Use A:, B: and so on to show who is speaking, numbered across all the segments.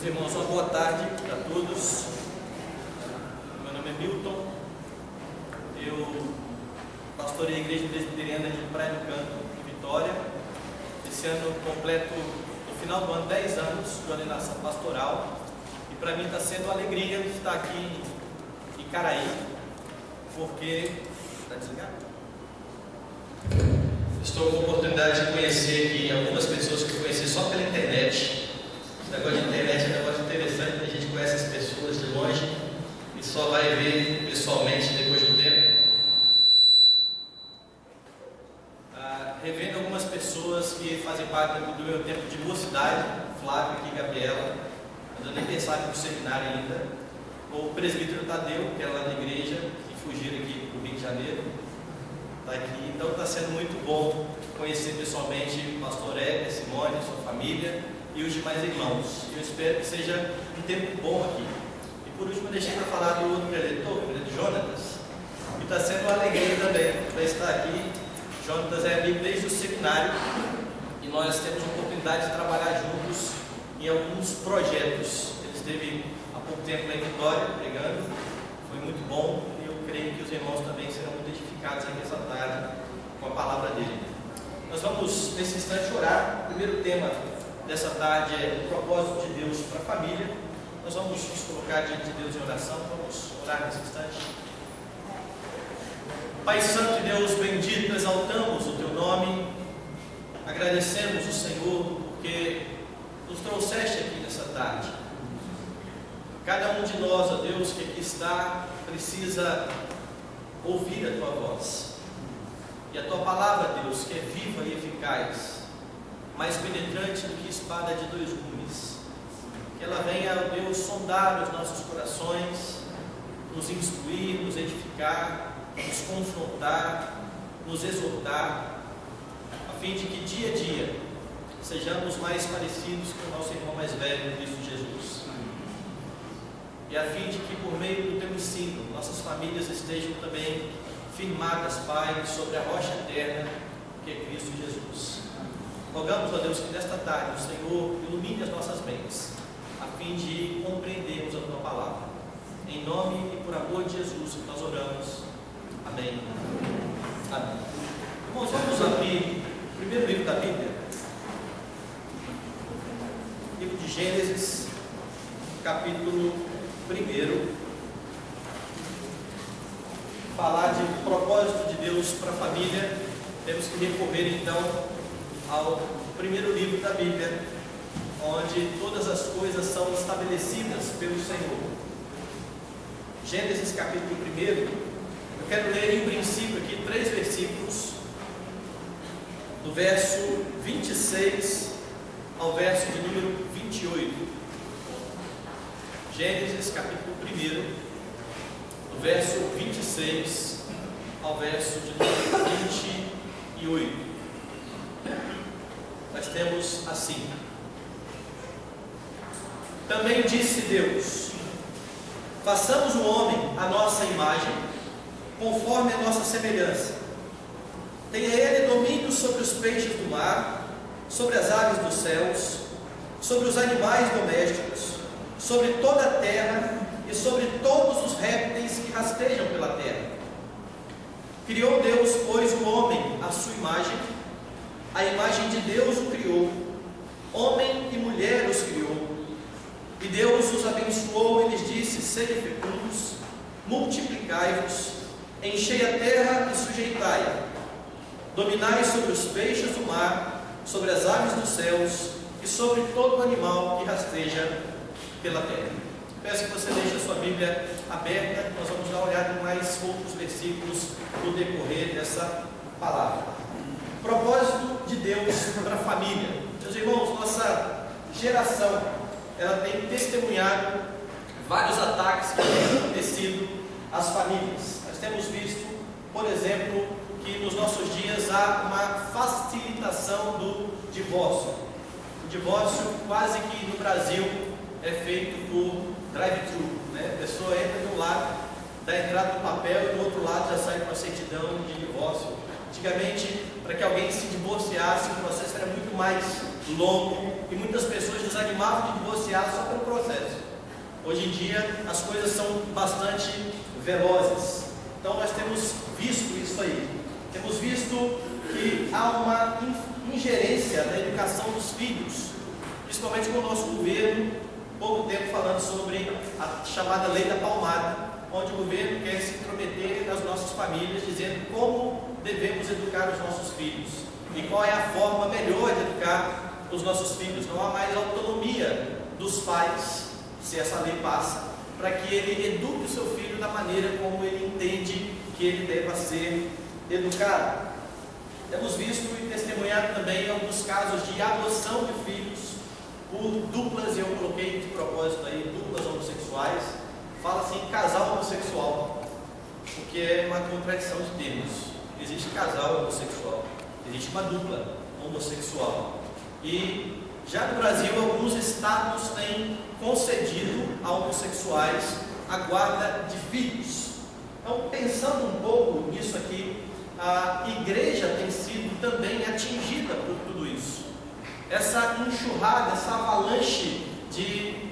A: Meus irmãos, uma boa tarde a todos. Meu nome é Milton. Eu pastorei a Igreja Presbiteriana de Praia do Canto, em Vitória. Esse ano completo, no final do ano, 10 anos de ordenação pastoral. E para mim está sendo uma alegria estar aqui em Icaraí, porque... Está desligado? Estou com a oportunidade de conhecer aqui algumas pessoas que eu conheci só pela internet. Esse negócio de internet é um negócio interessante, a gente conhece as pessoas de longe e só vai ver pessoalmente depois do tempo. Revendo algumas pessoas que fazem parte do meu tempo de mocidade, Flávio e Gabriela, eu nem pensava no seminário ainda, o presbítero Tadeu, que é lá da igreja, que fugiram aqui para o Rio de Janeiro, está aqui. Então está sendo muito bom conhecer pessoalmente o pastor Éder, Simone, sua família e os demais irmãos. Eu espero que seja um tempo bom aqui. E por último, eu deixei para falar do outro preletor, o preletor Jonatas, e está sendo uma alegria também para estar aqui. Jonatas é amigo desde o seminário e nós temos a oportunidade de trabalhar juntos em alguns projetos. Ele esteve há pouco tempo lá em Vitória pregando, foi muito bom e eu creio que os irmãos também serão muito edificados aqui nessa tarde com a palavra dele. Nós vamos nesse instante orar. O primeiro tema dessa tarde é o propósito de Deus para a família. Nós vamos nos colocar diante de Deus em oração. Vamos orar nesse instante. Pai Santo e Deus bendito, exaltamos o Teu nome, agradecemos o Senhor porque nos trouxeste aqui nessa tarde. Cada um de nós, ó Deus, que aqui está, precisa ouvir a Tua voz. E a Tua palavra, Deus, que é viva e eficaz, mais penetrante do que espada de dois gumes. Que ela venha, ó Deus, sondar os nossos corações, nos instruir, nos edificar, nos confrontar, nos exortar, a fim de que dia a dia sejamos mais parecidos com o nosso irmão mais velho, Cristo Jesus. E a fim de que por meio do Teu ensino, nossas famílias estejam também firmadas, Pai, sobre a rocha eterna, que é Cristo Jesus. Rogamos a Deus que nesta tarde o Senhor ilumine as nossas mentes, a fim de compreendermos a Tua palavra. Em nome e por amor de Jesus que nós oramos. Amém. Amém. Irmãos, vamos abrir o primeiro livro da Bíblia, livro de Gênesis, capítulo 1. Falar de propósito de Deus para a família, temos que recorrer então ao primeiro livro da Bíblia, onde todas as coisas são estabelecidas pelo Senhor. Gênesis capítulo 1, eu quero ler em princípio aqui 3 versículos, do verso 26 ao verso de número 28. Gênesis capítulo 1, do verso 26 ao verso de número 28. Nós temos assim: Também disse Deus: façamos o homem à nossa imagem, conforme a nossa semelhança. Tenha ele domínio sobre os peixes do mar, sobre as aves dos céus, sobre os animais domésticos, sobre toda a terra e sobre todos os répteis que rastejam pela terra. Criou Deus, pois, o homem à sua imagem, a imagem de Deus o criou, homem e mulher os criou. E Deus os abençoou e lhes disse: sede fecundos, multiplicai-vos, enchei a terra e sujeitai-a, dominai sobre os peixes do mar, sobre as aves dos céus e sobre todo animal que rasteja pela terra. Peço que você deixe a sua Bíblia aberta, nós vamos dar uma olhada em mais outros versículos no decorrer dessa palavra. Propósito de Deus para a família. Meus irmãos, nossa geração, ela tem testemunhado vários ataques que têm acontecido às famílias. Nós temos visto, por exemplo, que nos nossos dias há uma facilitação do divórcio. O divórcio quase que no Brasil é feito por drive-thru, né? A pessoa entra de um lado, dá a entrada do papel e do outro lado já sai com a certidão de divórcio. Antigamente, para que alguém se divorciasse, o processo era muito mais longo, e muitas pessoas desanimavam de divorciar só pelo processo. Hoje em dia as coisas são bastante velozes. Então nós temos visto isso aí. Temos visto que há uma ingerência na educação dos filhos, principalmente com o nosso governo, pouco tempo falando sobre a chamada lei da palmada, onde o governo quer se intrometer nas nossas famílias, dizendo como devemos educar os nossos filhos e qual é a forma melhor de educar os nossos filhos. Não há mais autonomia dos pais, se essa lei passa, para que ele eduque o seu filho da maneira como ele entende que ele deva ser educado. Temos visto e testemunhado também alguns casos de adoção de filhos por duplas, e eu coloquei de propósito aí, duplas homossexuais. Fala-se em casal homossexual, o que é uma contradição de termos. Existe casal homossexual, existe uma dupla homossexual. E já no Brasil, alguns estados têm concedido a homossexuais a guarda de filhos. Então, pensando um pouco nisso aqui, a igreja tem sido também atingida por tudo isso. Essa enxurrada, essa avalanche de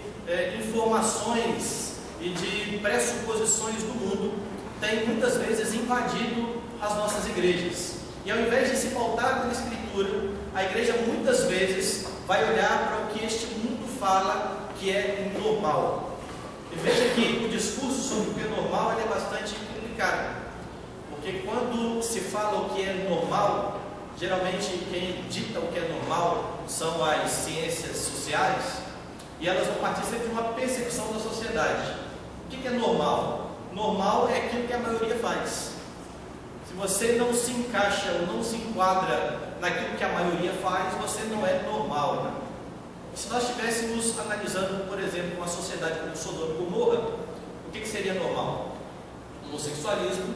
A: informações e de pressuposições do mundo tem muitas vezes invadido as nossas igrejas. E ao invés de se pautar pela Escritura, a igreja muitas vezes vai olhar para o que este mundo fala que é normal. E veja que o discurso sobre o que é normal ele é bastante complicado, porque quando se fala o que é normal, geralmente quem dita o que é normal são as ciências sociais, e elas vão partir sempre de uma percepção da sociedade. O que é normal? Normal é aquilo que a maioria faz. Se você não se encaixa ou não se enquadra naquilo que a maioria faz, você não é normal. Se nós estivéssemos analisando, por exemplo, uma sociedade como Sodoma e Gomorra, o que seria normal? Homossexualismo,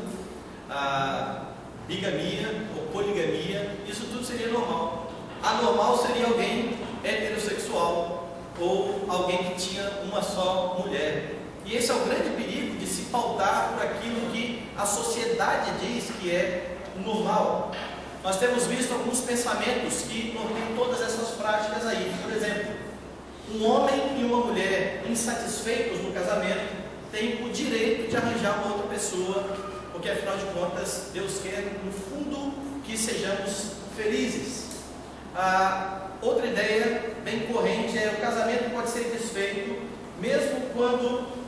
A: bigamia ou poligamia, isso tudo seria normal. Anormal seria alguém heterossexual ou alguém que tinha uma só mulher. E esse é o grande perigo de se pautar por aquilo que a sociedade diz que é normal. Nós temos visto alguns pensamentos que norteiam todas essas práticas aí. Por exemplo, um homem e uma mulher insatisfeitos no casamento têm o direito de arranjar uma outra pessoa, porque afinal de contas Deus quer no fundo que sejamos felizes. Outra ideia bem corrente é o casamento pode ser desfeito mesmo quando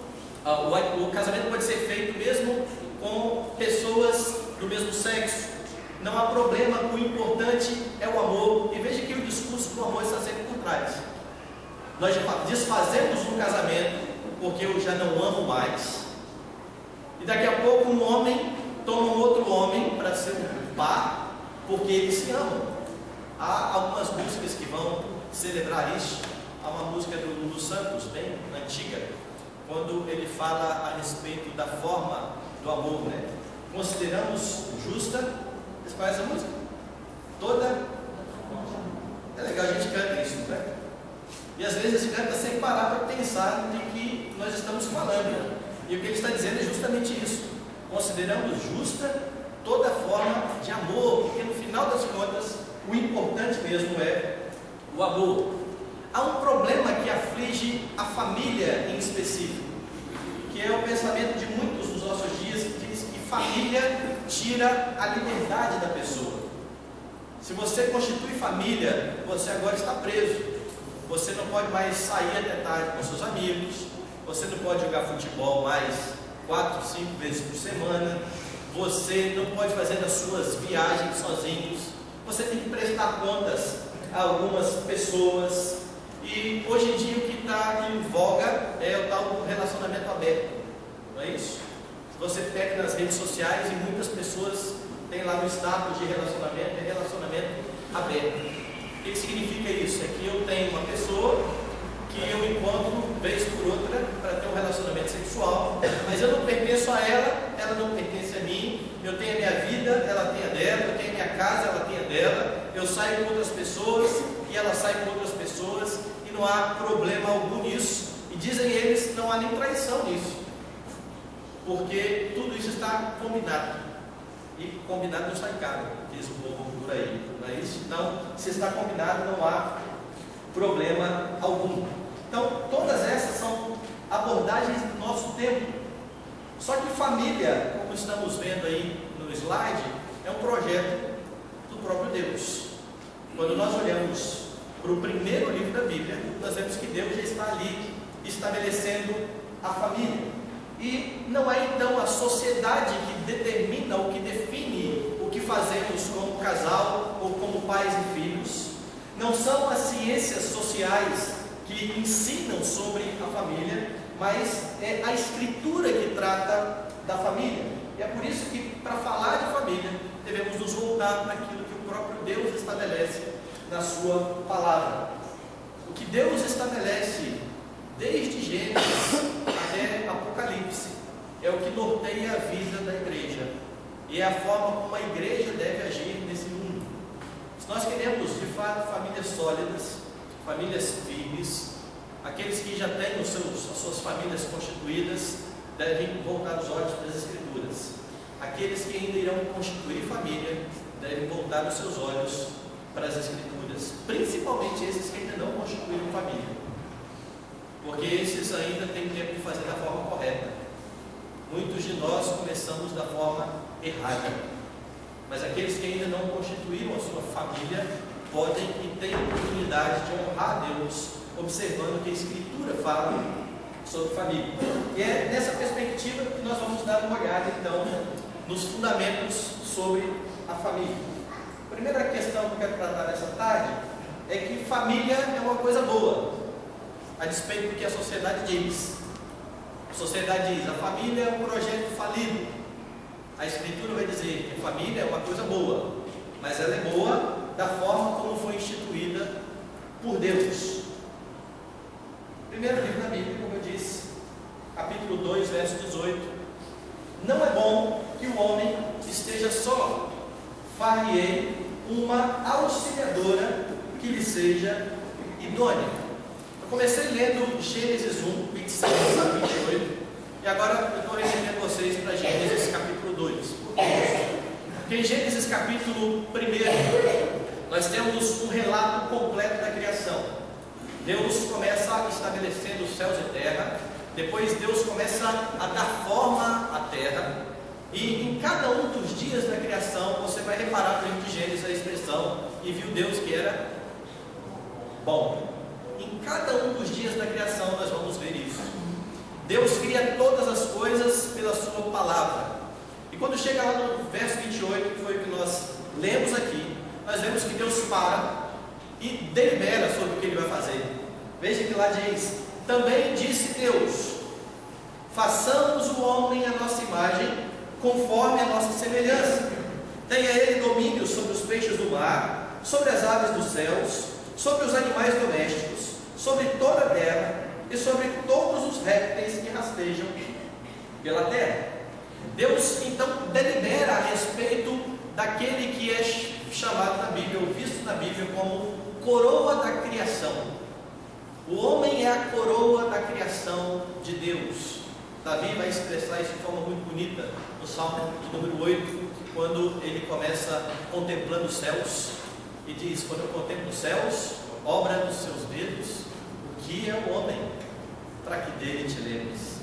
A: o casamento pode ser feito mesmo com pessoas do mesmo sexo. Não há problema, o importante é o amor. E veja que o discurso do amor está sempre por trás. Nós desfazemos um casamento porque eu já não amo mais, e daqui a pouco um homem toma um outro homem para ser um par porque eles se amam. Há algumas músicas que vão celebrar isso. Há uma música do Lulu Santos, bem antiga, quando ele fala a respeito da forma do amor, né? Consideramos justa. Vocês conhecem a música? Toda? É legal, a gente canta isso, né? E às vezes a gente canta sem parar para pensar no que nós estamos falando. E o que ele está dizendo é justamente isso. Consideramos justa toda forma de amor, porque no final das contas, o importante mesmo é o amor. Há um problema que aflige a família em específico, que é o pensamento de muitos dos nossos dias, que diz que família tira a liberdade da pessoa. Se você constitui família, você agora está preso. Você não pode mais sair até tarde com seus amigos, você não pode jogar futebol mais 4, 5 vezes por semana, você não pode fazer as suas viagens sozinhos, você tem que prestar contas a algumas pessoas. E hoje em dia o que está em voga é o tal do relacionamento aberto, não é isso? Você pega nas redes sociais e muitas pessoas têm lá no status de relacionamento, é relacionamento aberto. O que significa isso? É que eu tenho uma pessoa que eu encontro vez por outra para ter um relacionamento sexual, mas eu não pertenço a ela, ela não pertence a mim, eu tenho a minha vida, ela tem a dela, eu tenho a minha casa, ela tem a dela, eu saio com outras pessoas e ela sai com outras pessoas, e não há problema algum nisso. E dizem eles, não há nem traição nisso, porque tudo isso está combinado. E combinado não sai caro, diz o povo por aí, não é isso? Então, se está combinado, não há problema algum. Então, todas essas são abordagens do nosso tempo. Só que família, como estamos vendo aí no slide, é um projeto do próprio Deus. Quando nós olhamos para o primeiro livro da Bíblia, nós vemos que Deus já está ali estabelecendo a família. E não é então a sociedade que determina ou que define o que fazemos como casal ou como pais e filhos. Não são as ciências sociais que ensinam sobre a família, mas é a Escritura que trata da família. E é por isso que, para falar de família, devemos nos voltar para aquilo que o próprio Deus estabelece na sua palavra. O que Deus estabelece desde Gênesis até Apocalipse é o que norteia a vida da igreja e é a forma como a igreja deve agir nesse mundo. Se nós queremos de fato famílias sólidas, famílias firmes, aqueles que já têm as suas famílias constituídas devem voltar os olhos para as Escrituras. Aqueles que ainda irão constituir família devem voltar os seus olhos para as Escrituras, principalmente esses que ainda não constituíram família, porque esses ainda têm tempo de fazer da forma correta. Muitos de nós começamos da forma errada, mas aqueles que ainda não constituíram a sua família podem e têm a oportunidade de honrar a Deus, observando o que a Escritura fala sobre família. E é nessa perspectiva que nós vamos dar uma olhada então nos fundamentos sobre a família. A primeira questão que eu quero tratar nessa tarde é que família é uma coisa boa, a despeito do que a sociedade diz. A sociedade diz: a família é um projeto falido. A Escritura vai dizer que a família é uma coisa boa, mas ela é boa da forma como foi instituída por Deus. Primeiro livro da Bíblia, como eu disse, capítulo 2, verso 18: não é bom que o homem esteja só, far-lhe-ei uma auxiliadora que lhe seja idônea. Eu comecei lendo Gênesis 1, 26 a 28, e agora eu estou recebendo vocês para Gênesis capítulo 2. Por quê? Porque em Gênesis capítulo 1, nós temos um relato completo da criação. Deus começa estabelecendo os céus e terra, depois Deus começa a dar forma à terra, e em cada um dos dias da criação, você vai reparar no livro de Gênesis a expressão: e viu Deus que era bom. Em cada um dos dias da criação nós vamos ver isso. Deus cria todas as coisas pela sua palavra. E quando chega lá no verso 28, que foi o que nós lemos aqui, nós vemos que Deus para e delibera sobre o que Ele vai fazer. Veja que lá diz: também disse Deus: façamos o homem à nossa imagem, conforme a nossa semelhança. Tenha ele domínio sobre os peixes do mar, sobre as aves dos céus, sobre os animais domésticos, sobre toda a terra e sobre todos os répteis que rastejam pela terra. Deus então delibera a respeito daquele que é chamado na Bíblia, ou visto na Bíblia, como coroa da criação. O homem é a coroa da criação de Deus. Davi vai expressar isso de forma muito bonita no Salmo de número 8, quando ele começa contemplando os céus e diz: quando eu contemplo os céus, obra dos seus dedos, o que é o homem para que dele te lembres?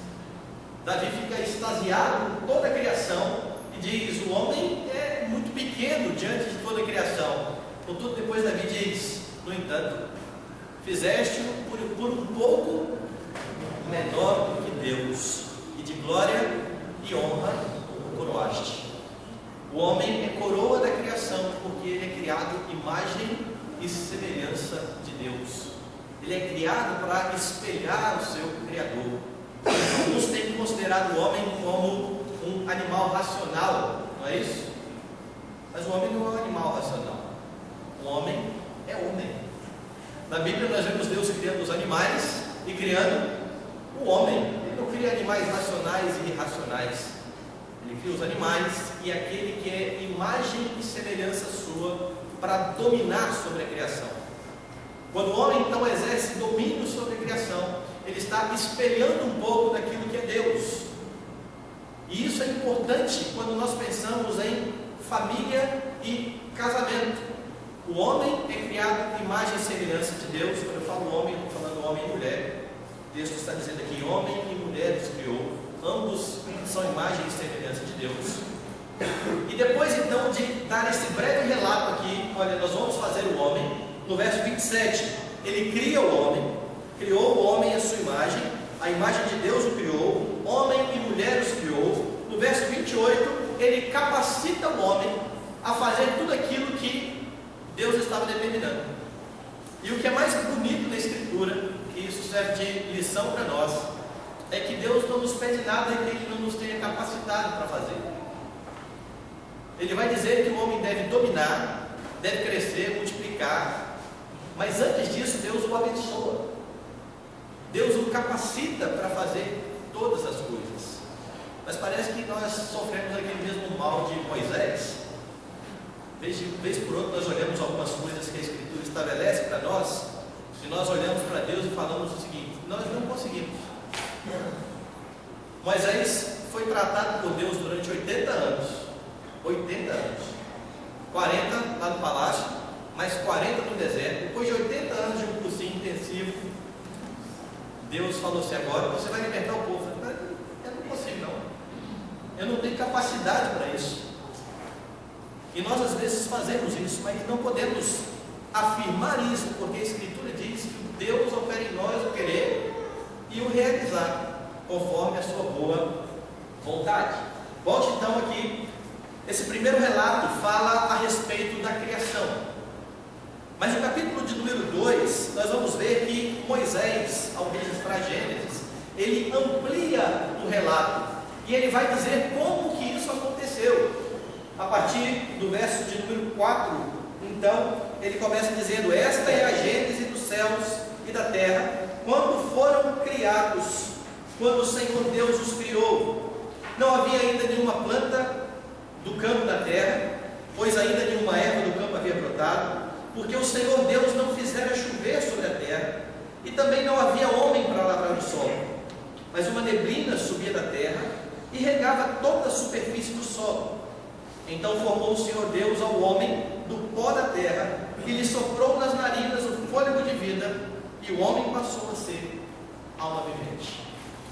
A: Davi fica extasiado com toda a criação e diz: o homem é muito pequeno diante de toda a criação. Contudo, depois Davi diz: no entanto, fizeste-o por um pouco menor do que Deus, e de glória e honra o coroaste. O homem é coroa da criação, porque ele é criado imagem e semelhança de Deus. Ele é criado para espelhar o seu Criador. Alguns têm considerado o homem como um animal racional, não é isso? Mas o homem não é um animal racional. O homem é homem. Na Bíblia nós vemos Deus criando os animais e criando o homem. Ele não cria animais racionais e irracionais. Ele cria os animais e aquele que é imagem e semelhança sua para dominar sobre a criação. Quando o homem então exerce domínio sobre a criação, ele está espelhando um pouco daquilo que é Deus. E isso é importante quando nós pensamos em família e casamento. O homem é criado em imagem e semelhança de Deus. Quando eu falo homem, eu estou falando homem e mulher. O texto está dizendo aqui: homem e mulher os criou. Ambos são imagem e semelhança de Deus. E depois então de dar esse breve relato aqui, olha, nós vamos fazer o homem. No verso 27, ele cria o homem, criou o homem à sua imagem, a imagem de Deus o criou, homem e mulher os criou. No verso 28, ele capacita o homem a fazer tudo aquilo que Deus estava determinando. E o que é mais bonito na Escritura, e isso serve de lição para nós, é que Deus não nos pede nada que Ele não nos tenha capacitado para fazer. Ele vai dizer que o homem deve dominar, deve crescer, multiplicar, mas antes disso Deus o abençoa. Deus o capacita para fazer todas as coisas. Mas parece que nós sofremos aquele mesmo mal de Moisés. Vez por outra nós olhamos algumas coisas que a Escritura estabelece para nós, e nós olhamos para Deus e falamos o seguinte: nós não conseguimos. Moisés foi tratado por Deus durante 80 anos. 80 anos. 40 lá no palácio, mais 40 no deserto. Depois de 80 anos de um cursinho intensivo, Deus falou assim: agora você vai libertar o povo. Eu não consigo não. Eu não tenho capacidade para isso. E nós às vezes fazemos isso, mas não podemos afirmar isso, porque a Escritura diz que Deus opera em nós o querer e o realizar, conforme a sua boa vontade. Volte então aqui. Esse primeiro relato fala a respeito da criação. Mas no capítulo de número 2, nós vamos ver que Moisés, ao registrar Gênesis, ele amplia o relato. E ele vai dizer como que isso aconteceu. A partir do verso de número 4, então, ele começa dizendo: esta é a gênese dos céus e da terra, quando foram criados, quando o Senhor Deus os criou. Não havia ainda nenhuma planta do campo da terra, pois ainda nenhuma erva do campo havia brotado, porque o Senhor Deus não fizera chover sobre a terra, e também não havia homem para lavrar o solo. Mas uma neblina subia da terra e regava toda a superfície do solo. Então formou o Senhor Deus ao homem do pó da terra, e lhe soprou nas narinas o fôlego de vida, e o homem passou a ser alma vivente.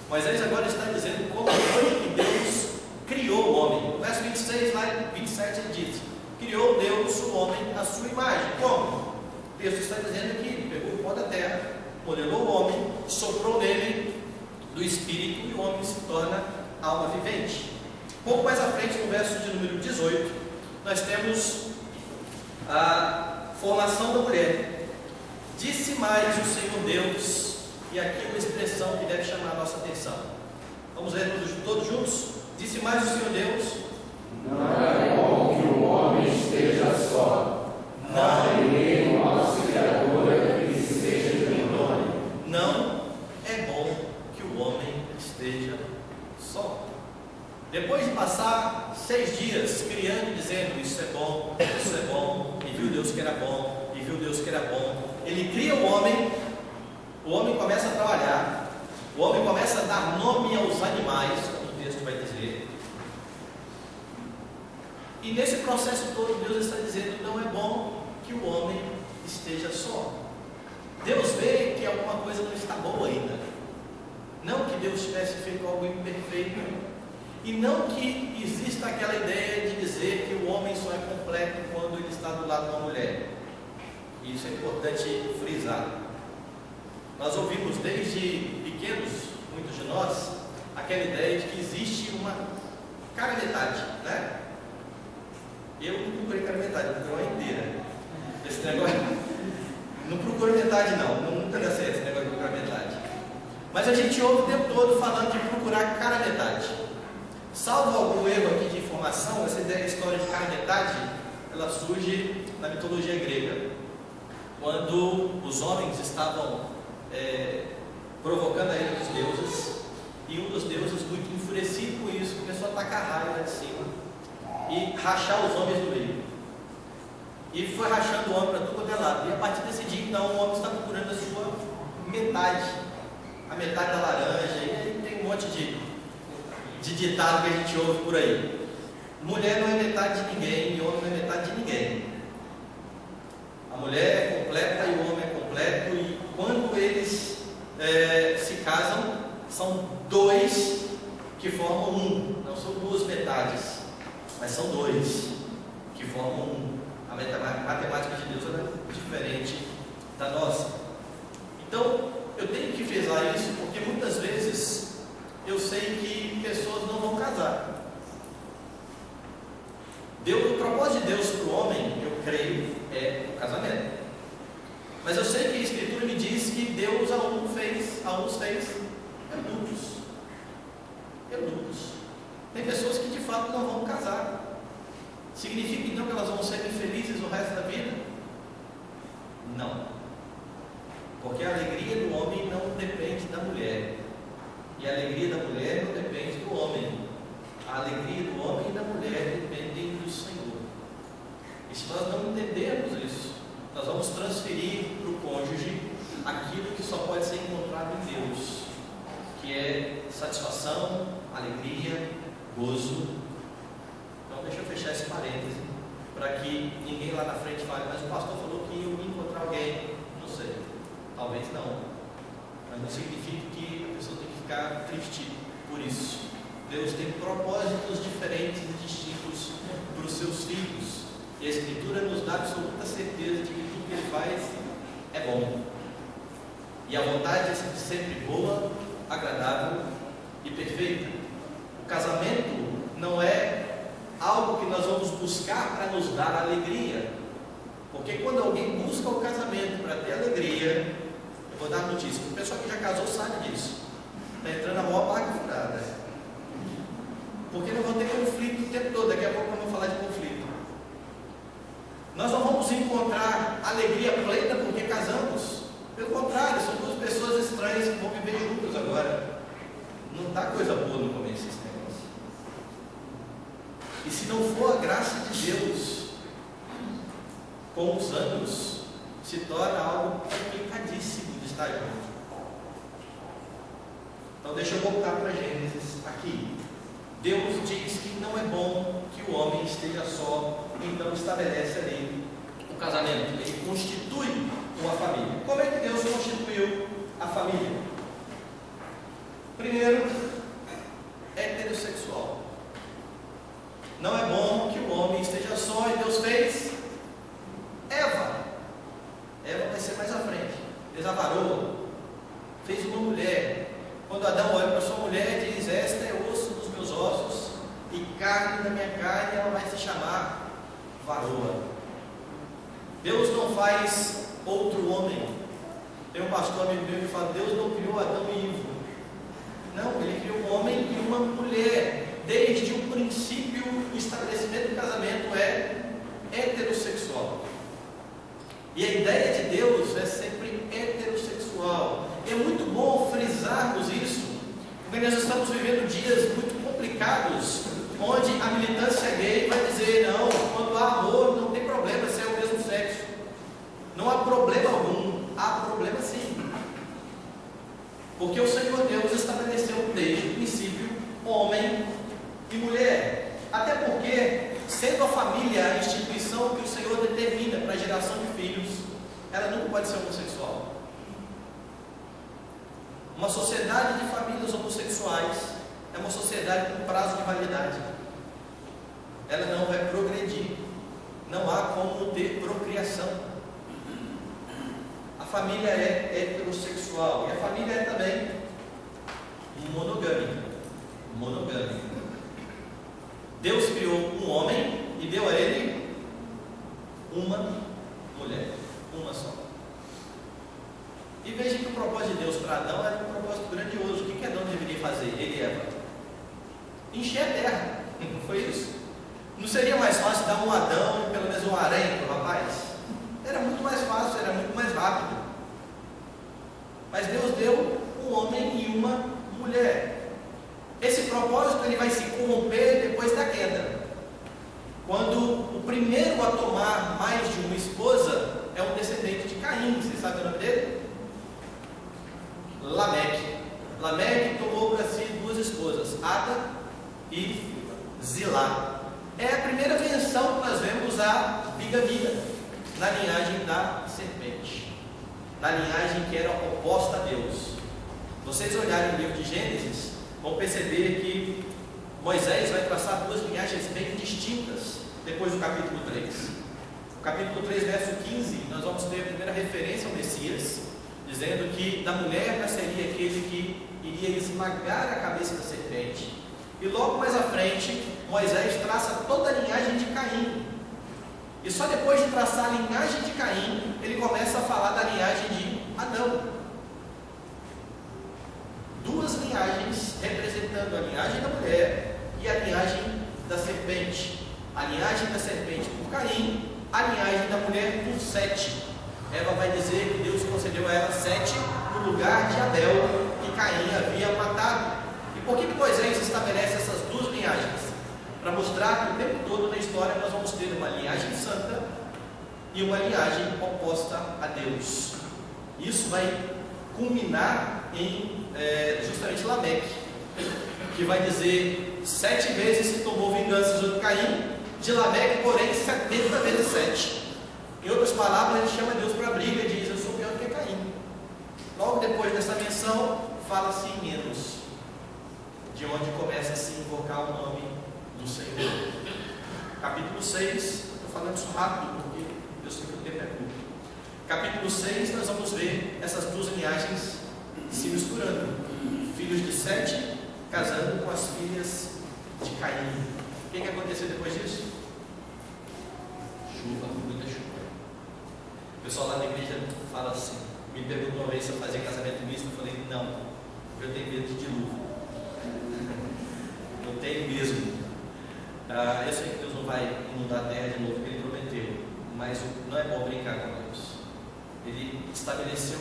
A: Moisés agora está dizendo como foi que Deus criou o homem. No verso 26, lá em 27, ele diz: criou Deus o homem à sua imagem. Como? O texto está dizendo que ele pegou o pó da terra, modelou o homem, soprou nele do Espírito, e o homem se torna alma vivente. Pouco mais à frente, no verso de número 18, nós temos a formação da mulher. Disse mais o Senhor Deus, e aqui é uma expressão que deve chamar a nossa atenção. Vamos ler todos juntos? Disse mais o Senhor Deus:
B: não é bom que o homem esteja só. Não ele uma auxiliadora que seja de idôneo.
A: Não é bom que o homem esteja só. Depois de passar 6 dias criando e dizendo: isso é bom, e viu Deus que era bom, e viu Deus que era bom, ele cria o homem começa a trabalhar, o homem começa a dar nome aos animais, como o texto vai dizer. E nesse processo todo, Deus está dizendo: não é bom que o homem esteja só. Deus vê que alguma coisa não está boa ainda. Não que Deus tivesse feito algo imperfeito, e não que exista aquela ideia de dizer que o homem só é completo quando ele está do lado da mulher. Isso é importante frisar. Nós ouvimos desde pequenos, muitos de nós, aquela ideia de que existe uma cara metade, né? Eu não procurei cara metade, eu procurei uma inteira. Esse negócio, não procuro metade não, nunca dá certo esse negócio de procurar metade. Mas a gente ouve o tempo todo falando de procurar cara metade. Salvo algum erro aqui de informação, essa ideia da história de cara metade, ela surge na mitologia grega, quando os homens estavam provocando a ira dos deuses, e um dos deuses, muito enfurecido com isso, começou a atacar raio lá de cima e rachar os homens no meio. E foi rachando o homem para tudo quanto é lado. E a partir desse dia, então, o homem está procurando a sua metade, a metade da laranja, e aí tem um monte de ditado que a gente ouve por aí. Mulher não é metade de ninguém, e homem não é metade de ninguém. A mulher é completa e o homem é completo, e quando eles se casam, são dois que formam um. Não são duas metades, mas são dois que formam um. A matemática de Deus é diferente da nossa. Então, eu tenho que frisar isso porque muitas vezes eu sei que pessoas não vão casar. O propósito de Deus para o homem, eu creio, é o casamento. Mas eu sei que a Escritura me diz que Deus a uns fez eunucos. Eunucos. Tem pessoas que de fato não vão casar. Significa então que elas vão ser infelizes o resto da vida? Não. Porque a alegria do homem não depende da mulher. E a alegria da mulher não depende do homem. A alegria do homem e da mulher dependem do Senhor. E se nós não entendermos isso, nós vamos transferir para o cônjuge aquilo que só pode ser encontrado em Deus, que é satisfação, alegria, gozo. Então deixa eu fechar esse parêntese, para que ninguém lá na frente fale, mas o pastor falou que eu ia encontrar alguém. Não sei, talvez não, mas não significa que a pessoa tem que ficar triste por isso. Deus tem propósitos diferentes e distintos para os seus filhos, e a Escritura nos dá absoluta certeza de que tudo que Ele faz é bom, e a vontade é sempre boa, agradável e perfeita. O casamento não é algo que nós vamos buscar para nos dar alegria, porque quando alguém busca o casamento para ter alegria, eu vou dar notícia, o pessoal que já casou sabe disso, está entrando a maior barca furada. Porque não vão ter conflito o tempo todo. Daqui a pouco nós vamos falar de conflito. Nós não vamos encontrar alegria plena porque casamos. Pelo contrário, são duas pessoas estranhas que vão viver juntas agora. Não está coisa boa no começo desse negócio. E se não for a graça de Deus, com os anos, se torna algo complicadíssimo de estar junto. Então deixa eu voltar para Gênesis aqui. Deus diz que não é bom que o homem esteja só, então estabelece ali o casamento. Ele constitui uma família. Como é que Deus constituiu a família? Primeiro, heterossexual. Não é bom que o homem esteja só, e Deus fez Eva. Eva vai ser mais à frente. Fez a varoa, fez uma mulher. Quando Adão olha para sua mulher e diz: esta é osso dos meus ossos e carne da minha carne, ela vai se chamar varoa. Deus não faz outro homem. Tem um pastor amigo meu que fala: Deus não criou Adão e Ivo. Não, Ele criou um homem e uma mulher. Desde o princípio, o estabelecimento do casamento é heterossexual. E a ideia de Deus é sempre heterossexual. É muito bom frisarmos isso, porque nós estamos vivendo dias muito complicados, onde a militância gay vai dizer: não, quando há amor não tem problema se é o mesmo sexo. Não há problema algum, há problema sim. Porque o Senhor Deus estabeleceu desde o princípio homem e mulher. Até porque, sendo a família a instituição que o Senhor determina para a geração de filhos, ela nunca pode ser homossexual. Uma sociedade de famílias homossexuais é uma sociedade com prazo de validade. Ela não vai progredir. Não há como ter procriação. A família é heterossexual. E a família é também monogâmica. Deus criou um homem e deu a ele uma mulher. Uma só. E veja que o propósito de Deus para Adão era um propósito grandioso. O que Adão deveria fazer? Ele e Eva? Encher a terra. Não foi isso? Não seria mais fácil dar um Adão e pelo menos um aranha para o rapaz? Era muito mais fácil, era muito mais rápido. Mas Deus deu um homem e uma mulher. Esse propósito ele vai se corromper depois da queda. Quando o primeiro a tomar mais de uma esposa é um descendente de Caim. Vocês sabem o nome dele? Lameque. Lameque tomou para si duas esposas, Ada e Zilá. É a primeira menção que nós vemos a bigamia. na linhagem da serpente, na linhagem que era oposta a Deus. Vocês olharem o livro de Gênesis, vão perceber que Moisés vai traçar duas linhagens bem distintas depois do capítulo 3. No capítulo 3, verso 15, nós vamos ter a primeira referência ao Messias, dizendo que da mulher nasceria aquele que iria esmagar a cabeça da serpente. E logo mais à frente, Moisés traça toda a linhagem de Caim. E só depois de traçar a linhagem de Caim, ele começa a falar da linhagem de Adão. Duas linhagens representando a linhagem da mulher e a linhagem da serpente. A linhagem da serpente por Caim, a linhagem da mulher por Sete. Eva vai dizer que Deus concedeu a ela Sete no lugar de Abel, que Caim havia matado. E por que Moisés estabelece essas duas linhagens? Para mostrar que o tempo todo na história nós vamos ter uma linhagem santa e uma linhagem oposta a Deus. Isso vai culminar em justamente Lameque, que vai dizer 7 vezes se tomou vingança sobre Caim, de Lameque, porém, 70 vezes 7. Em outras palavras, ele chama Deus para a briga e diz: eu sou pior do que Caim. Logo depois dessa menção, fala-se em menos, de onde começa a se invocar o nome do Senhor. Capítulo 6, estou falando isso rápido, porque eu sei que o tempo é curto. Capítulo 6, nós vamos ver essas duas linhagens se misturando. Filhos de Sete casando com as filhas de Caim. O que aconteceu depois disso? Chuva, muita chuva. O pessoal lá na igreja fala assim, me perguntou uma vez se eu fazia casamento misto, eu falei, não, eu tenho medo de dilúvio. Eu tenho mesmo. Eu sei que Deus não vai inundar a terra de novo, que Ele prometeu, mas não é bom brincar com Deus. Ele estabeleceu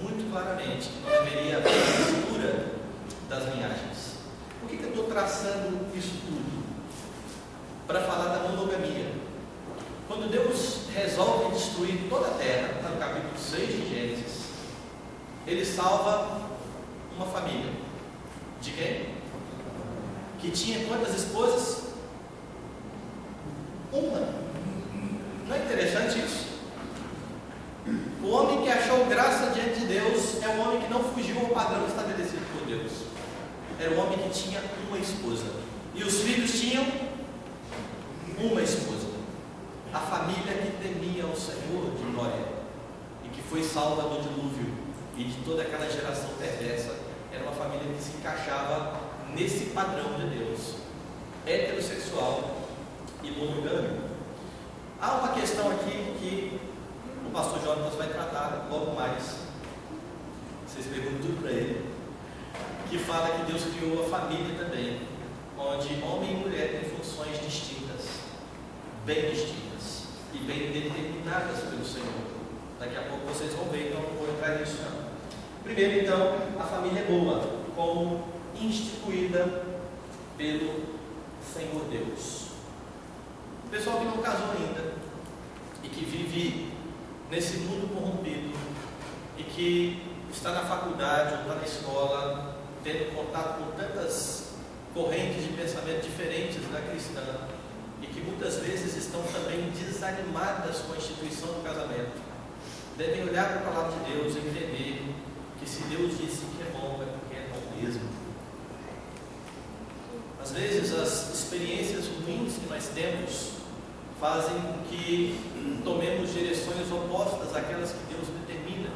A: muito claramente que não deveria haver mistura das linhagens. Por que eu estou traçando isso tudo? Para falar da monogamia. Quando Deus resolve destruir toda a terra, está no capítulo 6 de Gênesis, Ele salva uma família. De quem? Que tinha quantas esposas? Uma. Não é interessante isso? O homem que achou graça diante de Deus é um homem que não fugiu ao padrão estabelecido por Deus. Era um homem que tinha uma esposa. E os filhos tinham uma esposa. A família que temia o Senhor de Noé e que foi salva do dilúvio e de toda aquela geração perversa, era uma família que se encaixava nesse padrão de Deus, heterossexual e monogâmico. Há uma questão aqui que o pastor Jonas vai tratar logo mais. Vocês perguntam tudo para ele. Que fala que Deus criou a família também, onde homem e mulher têm funções distintas, bem distintas e bem determinadas pelo Senhor. Daqui a pouco vocês vão ver, então não vou entrar nisso não. Primeiro, então, a família é boa, como instituída pelo Senhor Deus. O pessoal que não casou ainda e que vive nesse mundo corrompido e que está na faculdade ou está na escola, tendo contato com tantas correntes de pensamento diferentes da cristã e que muitas vezes estão também desanimadas com a instituição do casamento, devem olhar para a palavra de Deus e entender que se Deus disse que é bom, é porque é bom mesmo. Às vezes as experiências ruins que nós temos fazem com que tomemos direções opostas àquelas que Deus determina.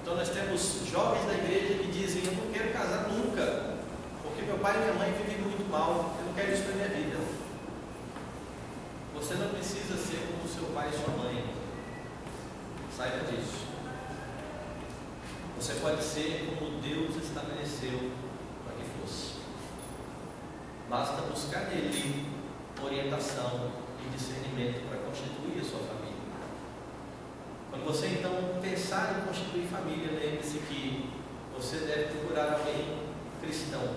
A: Então nós temos jovens da igreja que dizem: eu não quero casar nunca, porque meu pai e minha mãe vivem muito mal, eu não quero isso na minha vida. Você não precisa ser como seu pai e sua mãe, saiba disso. Você pode ser como Deus estabeleceu para que fosse. Basta buscar nele orientação e discernimento para constituir a sua família. Quando você então pensar em constituir família, lembre-se que você deve procurar alguém cristão,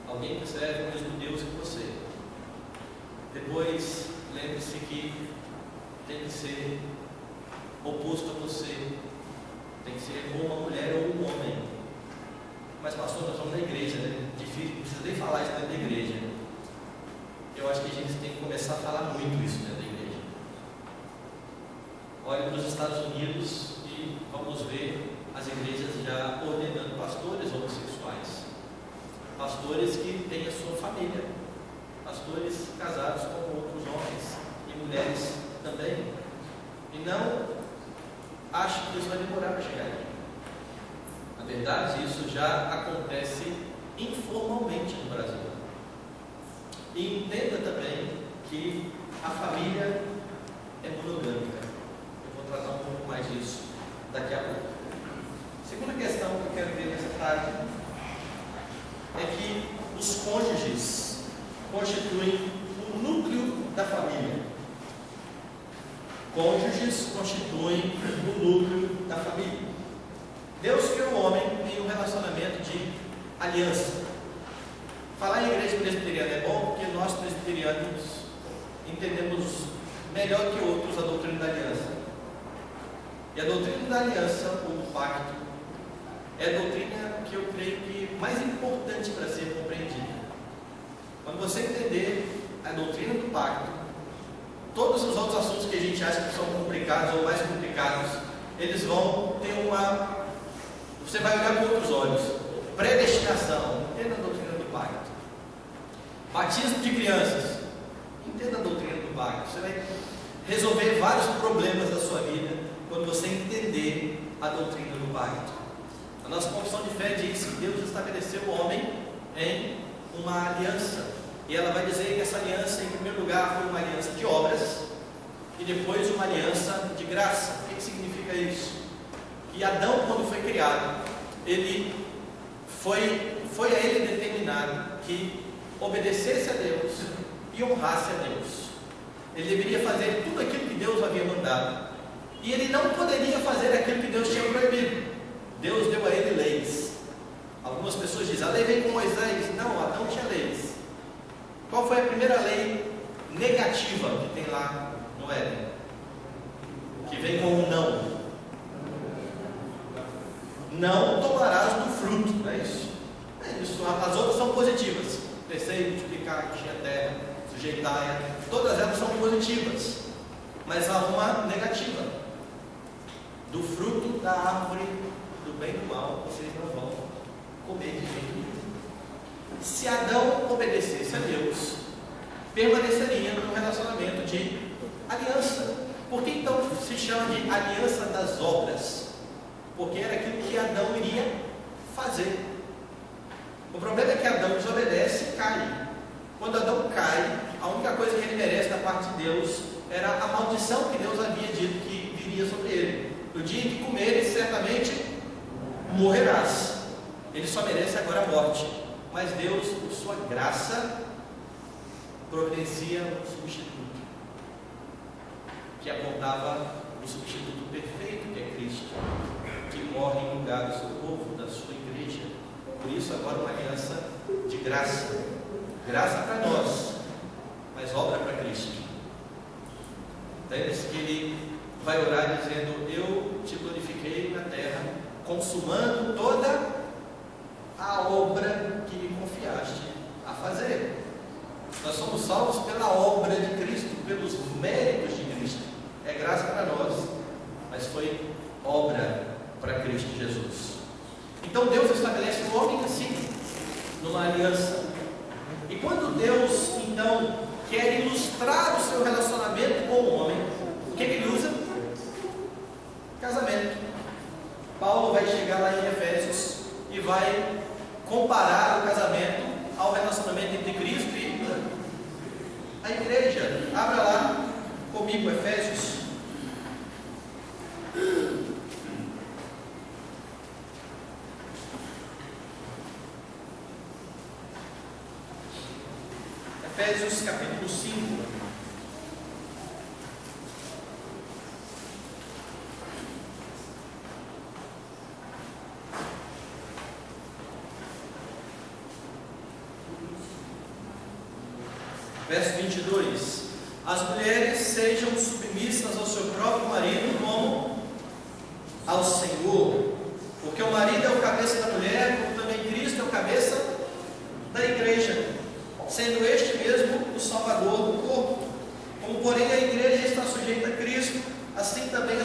A: alguém que serve o mesmo Deus que você. Depois, lembre-se que tem que ser oposto a você, tem que ser ou uma mulher ou um homem. Mas pastor, nós somos da igreja, né? Difícil, não precisa nem falar isso dentro da igreja. Eu acho que a gente tem que começar a falar muito isso dentro da igreja. Olhe para os Estados Unidos e vamos ver as igrejas já ordenando pastores homossexuais, pastores que têm a sua família, pastores casados com outros homens e mulheres também. E não acho que isso vai demorar para chegar aqui. Na verdade, isso já acontece informalmente no Brasil. E entenda também que a família é monogâmica. Eu vou tratar um pouco mais disso daqui a pouco. Segunda questão que eu quero ver nessa tarde é que os cônjuges constituem o núcleo da família. Cônjuges constituem o núcleo da família. Deus criou o homem em um relacionamento de aliança. Falar em igreja presbiteriana é bom porque nós presbiterianos entendemos melhor que outros a doutrina da aliança. E a doutrina da aliança, ou pacto, é a doutrina que eu creio que mais importante para ser compreendida. Quando você entender a doutrina do pacto, todos os outros assuntos que a gente acha que são complicados ou mais complicados, eles vão ter uma... Você vai olhar com outros olhos. Predestinação, entenda a doutrina do pacto. Batismo de crianças, entenda a doutrina do pacto. Você vai resolver vários problemas da sua vida quando você entender a doutrina do pacto. A nossa confissão de fé diz que Deus estabeleceu o homem em uma aliança. E ela vai dizer que essa aliança, em primeiro lugar, foi uma aliança de obras e depois uma aliança de graça. O que significa isso? Que Adão, quando foi criado, foi a ele determinado que obedecesse a Deus e honrasse a Deus. Ele deveria fazer tudo aquilo que Deus havia mandado. E ele não poderia fazer aquilo que Deus tinha proibido. Deus deu a ele leis. Algumas pessoas dizem, a lei vem com Moisés. Não, Adão tinha leis. Qual foi a primeira lei negativa que tem lá no Éden? Que vem com um não. Não tomarás do fruto, não é isso? É isso. As outras são positivas. Crescer, multiplicar, encher a terra, sujeitar, todas elas são positivas. Mas há uma negativa. Do fruto da árvore do bem e do mal, vocês não vão comer de jeito nenhum. Se Adão obedecesse a Deus, permaneceria num relacionamento de aliança. Por que então se chama de aliança das obras? Porque era aquilo que Adão iria fazer. O problema é que Adão desobedece e cai. Quando Adão cai, a única coisa que ele merece da parte de Deus era a maldição que Deus havia dito que viria sobre ele. No dia em que comeres, certamente morrerás. Ele só merece agora a morte. Mas Deus, por sua graça, providencia um substituto, que apontava o substituto perfeito, que é Cristo, que morre em lugar do seu povo, da sua igreja. Por isso agora uma aliança de graça. Graça para nós, mas obra para Cristo. Lembre-se que ele vai orar dizendo, eu te glorifiquei na terra, consumando toda a obra que me confiaste a fazer. Nós somos salvos pela obra de Cristo, pelos méritos de Cristo. É graça para nós, mas foi obra para Cristo Jesus. Então Deus estabelece o homem assim, numa aliança. E quando Deus então quer ilustrar o seu relacionamento com o homem, o que ele usa? Casamento. Paulo vai chegar lá em Efésios e vai comparar o casamento ao relacionamento entre Cristo e a igreja. Abra lá comigo Efésios. Efésios capítulo 5. Verso 22. As mulheres sejam submissas ao seu próprio marido como ao Senhor, porque o marido é o cabeça da mulher, como também Cristo é o cabeça da igreja, sendo este mesmo o Salvador do corpo. Como porém a igreja está sujeita a Cristo, assim também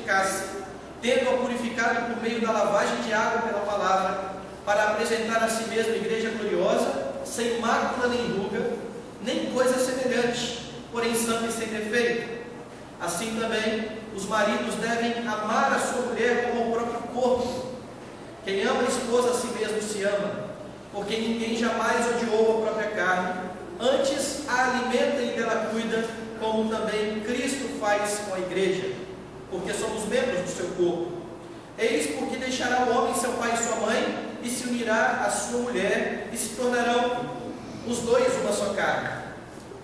A: santificasse, tendo-a purificado por meio da lavagem de água pela palavra, para apresentar a si mesma igreja gloriosa, sem mácula nem ruga, nem coisa semelhante, porém santa e sem defeito. Assim também, os maridos devem amar a sua mulher como o próprio corpo. Quem ama a esposa a si mesmo se ama, porque ninguém jamais odiou a própria carne, antes a alimenta e dela cuida, como também Cristo faz com a igreja, porque somos membros do seu corpo. Eis porque deixará o homem seu pai e sua mãe, e se unirá à sua mulher, e se tornarão os dois uma só carne.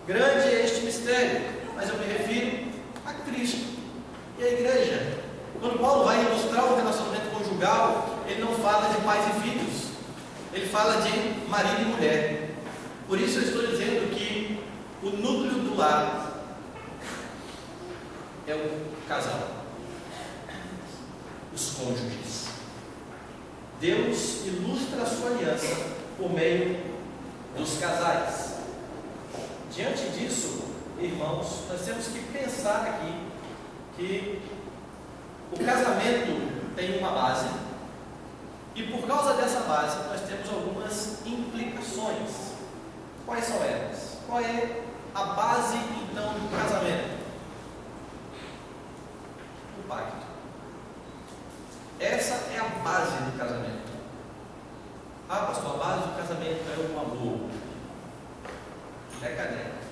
A: Grande é este mistério, mas eu me refiro a Cristo e a igreja. Quando Paulo vai ilustrar o relacionamento conjugal, ele não fala de pais e filhos, ele fala de marido e mulher. Por isso eu estou dizendo que o núcleo do lar é o casal, os cônjuges. Deus ilustra a sua aliança por meio dos casais. Diante disso, irmãos, nós temos que pensar aqui que o casamento tem uma base, e por causa dessa base nós temos algumas implicações. Quais são elas? Qual é a base então do casamento? O pacto. Essa é a base do casamento. Ah, pastor, a base do casamento é o amor. É caneca.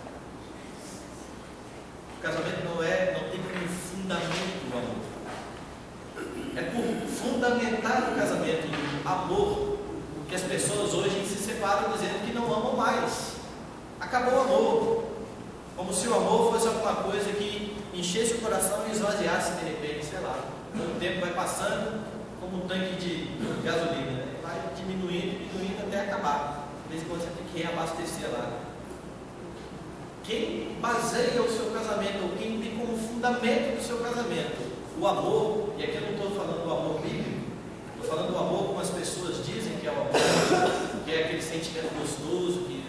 A: O casamento não tem como fundamento o amor. É por fundamentar o casamento no amor que as pessoas hoje se separam dizendo que não amam mais. Acabou o amor. Como se o amor fosse alguma coisa que enchesse o coração e esvaziasse de repente, sei lá. O tempo vai passando como um tanque de gasolina, né? Vai diminuindo até acabar. De vez em quando você tem que reabastecer lá. Quem baseia o seu casamento, ou quem tem como fundamento do seu casamento o amor, e aqui eu não estou falando do amor bíblico, estou falando do amor como as pessoas dizem que é o amor, que é aquele sentimento gostoso que,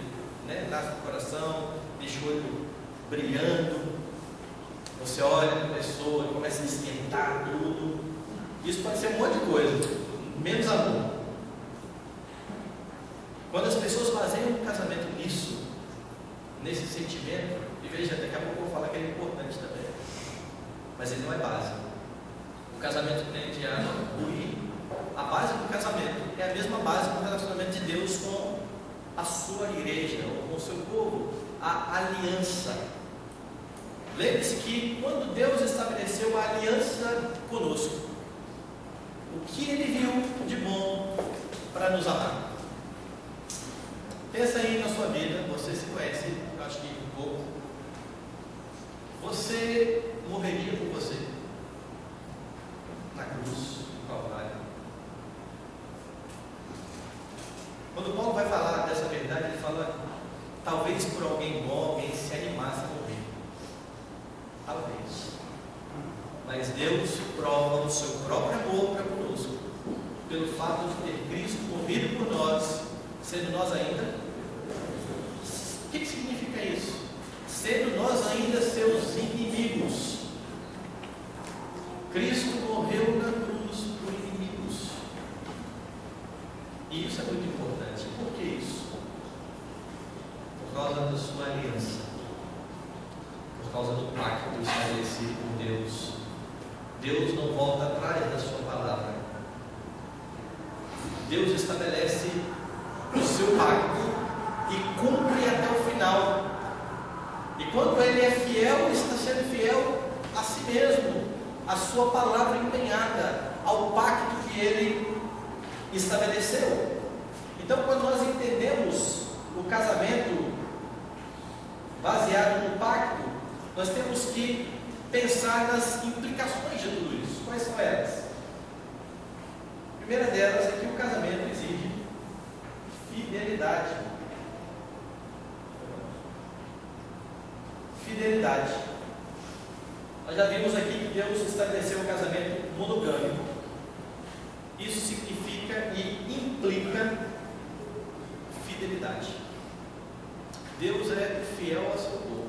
A: né, nasce no coração, deixa o olho brilhando, você olha para a pessoa e começa a esquentar tudo. Isso pode ser um monte de coisa, menos amor. Quando as pessoas baseiam o casamento nisso, nesse sentimento, e veja, daqui a pouco eu vou falar que ele é importante também, mas ele não é base. O casamento tende a ruir. A base do casamento é a mesma base do relacionamento de Deus com a sua igreja, ou com o seu povo, a aliança. Lembre-se que quando Deus estabeleceu a aliança conosco, o que Ele viu de bom para nos amar? Pensa aí na sua vida, você se conhece, eu acho que um pouco. Você morreria por você na cruz do Calvário. Quando Paulo vai falar dessa verdade, ele fala: talvez por alguém bom, alguém se animasse a morrer. Talvez. Mas Deus prova o seu próprio amor para conosco, pelo fato de ter Cristo morrido por nós, sendo nós ainda. O que significa isso? Sendo nós ainda seus inimigos. Cristo morreu na cruz por inimigos. E isso é muito importante. Por que isso? Por causa da sua aliança. Por causa do pacto estabelecido por Deus. Deus não volta atrás da sua palavra. Deus estabelece o seu pacto e cumpre até o final. E quando Ele é fiel, está sendo fiel a si mesmo, a sua palavra empenhada, ao pacto que Ele estabeleceu. Então, quando nós entendemos o casamento baseado no pacto, nós temos que pensar nas implicações de tudo isso. Quais são elas? A primeira delas é que o casamento exige fidelidade. Fidelidade. Nós já vimos aqui que Deus estabeleceu o casamento monogâmico. Isso significa e implica fidelidade. Deus é fiel ao seu povo.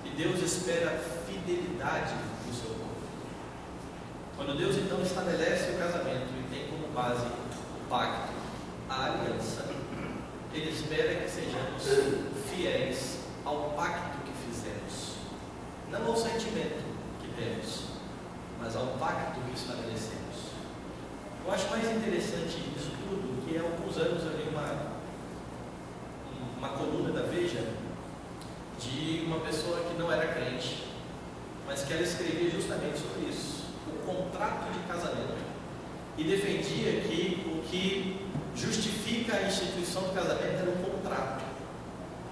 A: E Deus espera fidelidade do seu povo. Quando Deus então estabelece o casamento e tem como base o pacto, a aliança, Ele espera que sejamos fiéis ao pacto que fizemos, não ao sentimento que temos, mas ao pacto que estabelecemos. Eu acho mais interessante isso tudo que há alguns anos eu li uma coluna da Veja de uma pessoa que não era crente, mas que ela escrevia justamente sobre isso, o contrato de casamento, e defendia que o que justifica a instituição do casamento era o contrato,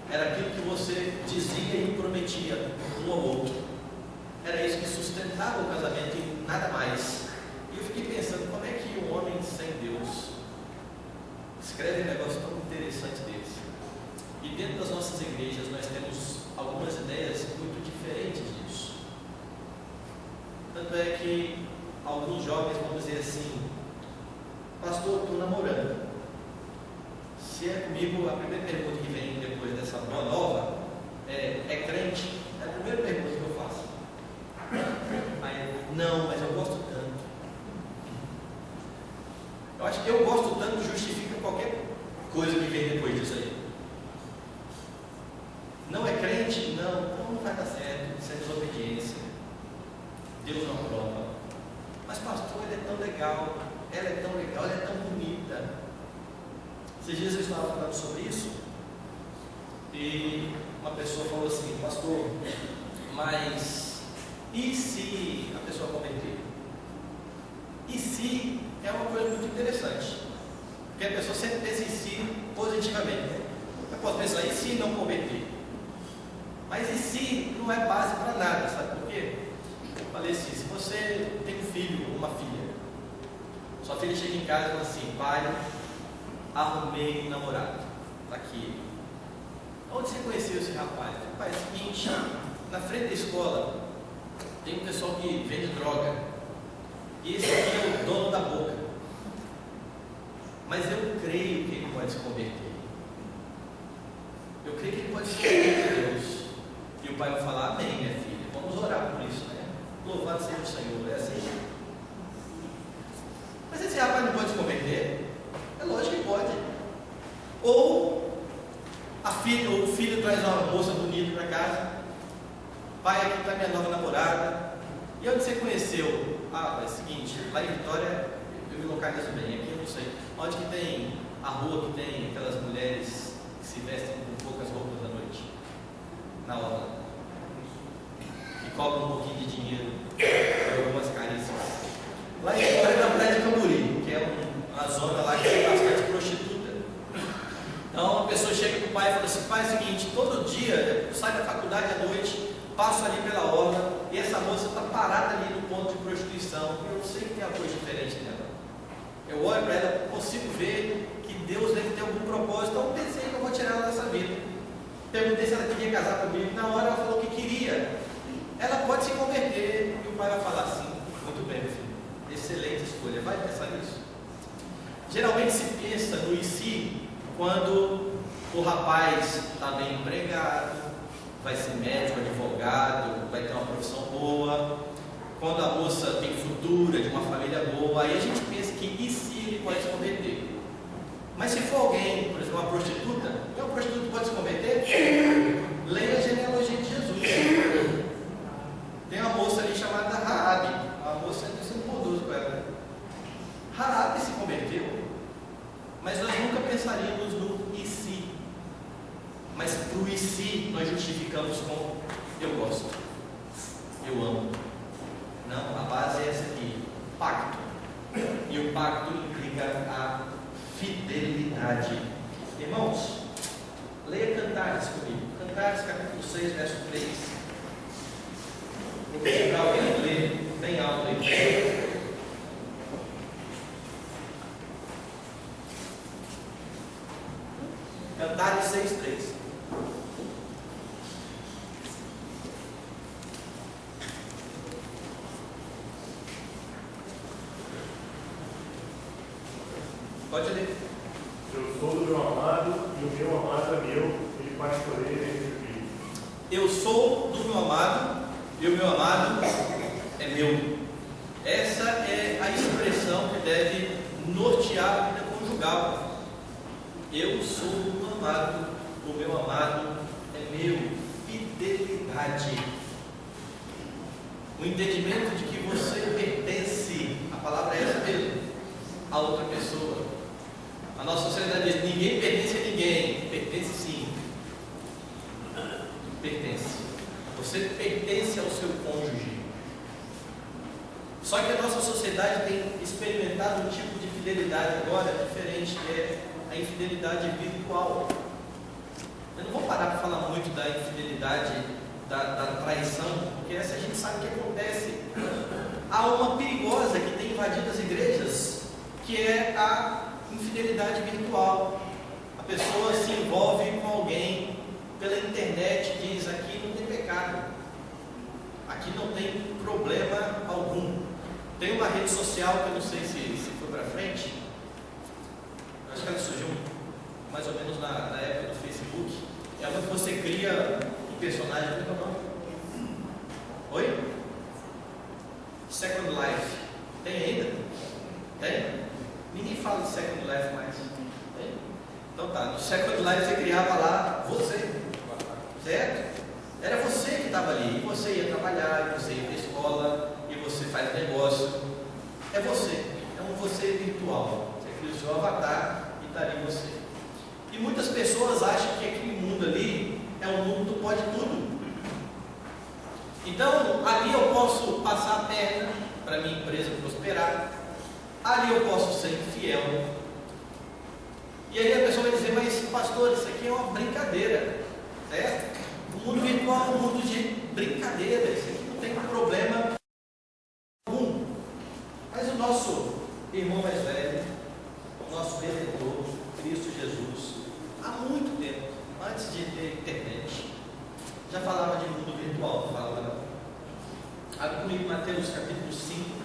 A: era aquilo que você dizia e prometia um ao outro, era isso que sustentava o casamento e nada mais. E eu fiquei pensando, como é que um homem sem Deus escreve um negócio tão interessante desse? E dentro das nossas igrejas nós temos algumas ideias muito diferentes disso. Tanto é que alguns jovens vão dizer assim: pastor, estou namorando. Se é comigo, a primeira pergunta que vem depois dessa boa nova é crente? É a primeira pergunta que eu faço. Aí, não, mas eu gosto tanto. Eu acho que eu gosto tanto justifica qualquer coisa que vem depois disso aí. Não é crente? Não, então não vai dar certo, isso é desobediência. Deus não aprova. Mas pastor, ele é tão legal, ela é tão legal, ela é tão bonita. Esses dias eu estava falando sobre isso e uma pessoa falou assim: pastor, mas e se a pessoa converter? E se é uma coisa muito interessante, porque a pessoa sempre pensa em si positivamente. Eu posso pensar, e se não converter? Mas e se não é base para nada, sabe por quê? Eu falei assim: se você tem um filho ou uma filha, sua filha chega em casa e fala assim: pai, arrumei um namorado, está aqui. Onde você conheceu esse rapaz? Pai, é o seguinte, na frente da escola tem um pessoal que vende droga, e esse aqui é o dono da boca, mas eu creio que ele pode se converter, eu creio que ele pode se converter a Deus. E o pai vai falar: amém, minha filha, vamos orar por isso, né? Louvado seja o Senhor. É assim. Mas esse rapaz não pode se converter? É lógico que pode. Ou o filho traz uma moça bonita para casa: pai, aqui está minha nova namorada. E onde você conheceu? É o seguinte, lá em Vitória eu me localizo bem, aqui eu não sei. Onde que tem a rua que tem aquelas mulheres que se vestem com poucas roupas à noite? Na hora. E cobram um pouquinho de dinheiro por algumas carícias. Lá em Vitória, na praia de Camburi, que é uma zona lá que tem bastante prostituta. Então a pessoa chega para o pai e fala assim: pai, é o seguinte, todo dia eu saio da faculdade à noite, passo ali pela orla e essa moça está parada ali no ponto de prostituição. Eu sei que tem uma coisa diferente nela. Eu olho para ela, consigo ver que Deus deve ter algum propósito. Então pensei que eu vou tirar ela dessa vida. Perguntei se ela queria casar comigo. Na hora ela falou que queria. Ela pode se converter. E o pai vai falar assim: muito bem, meu filho, excelente escolha, vai pensar nisso. Geralmente se pensa no e se quando o rapaz está bem empregado, vai ser médico, advogado, vai ter uma profissão boa, quando a moça tem futuro, é de uma família boa. Aí a gente pensa que e se ele pode se converter. Mas se for alguém, por exemplo, uma prostituta pode se converter? Leia a genealogia de Jesus. Tem uma moça ali chamada Raabe. A moça é sendo bondoso com ela. Raabe se converteu, mas nós nunca pensaríamos no e se. Mas para o e se nós justificamos com eu gosto, eu amo. Não, a base é essa aqui: pacto. E o pacto implica a fidelidade. Irmãos, leia Cantares comigo. Cantares capítulo 6, verso 3. Vou pedir para alguém ler bem alto aí. Cantares 6, 3. Pode ler.
C: Eu sou do meu amado e o meu amado é meu, ele pastoreia entre os filhos.
A: Eu sou do meu amado e o meu amado é meu. Essa é deve nortear a vida conjugal. Eu sou o amado, o meu amado é meu. Fidelidade. O entendimento de que você pertence, a palavra é essa mesmo, a outra pessoa. A nossa sociedade diz: ninguém pertence a ninguém. Pertence sim. Pertence. Você pertence ao seu cônjuge. Só que a nossa sociedade tem experimentado um tipo de fidelidade agora diferente, que é a infidelidade virtual. Eu não vou parar para falar muito da infidelidade, da traição, porque essa a gente sabe o que acontece. Há uma perigosa que tem invadido as igrejas, que é a infidelidade virtual. A pessoa se envolve com alguém pela internet, diz: aqui não tem pecado, aqui não tem problema algum. Tem uma rede social que eu não sei se foi para frente, acho que ela surgiu mais ou menos na época do Facebook. É uma que você cria um personagem. Como é que é o nome? Oi? Second Life. Tem ainda? Tem? Ninguém fala de Second Life mais. Tem? Então tá, no Second Life você criava lá você, certo? Era você que estava ali, e você ia trabalhar, e você ia para a escola, e você faz negócio. É você, é um você virtual. Você cria o seu avatar e está ali você. E muitas pessoas acham que aquele mundo ali é um mundo do pode tudo. Então, ali eu posso passar a perna para a minha empresa prosperar, ali eu posso ser infiel. E aí a pessoa vai dizer: mas pastor, isso aqui é uma brincadeira, certo? O mundo virtual é um mundo de brincadeira, isso aqui não tem problema algum. Mas o nosso irmão mais velho, o nosso Redentor, Cristo Jesus, há muito tempo, antes de ter internet, já falava de mundo virtual, não falava não. Abre comigo Mateus capítulo 5.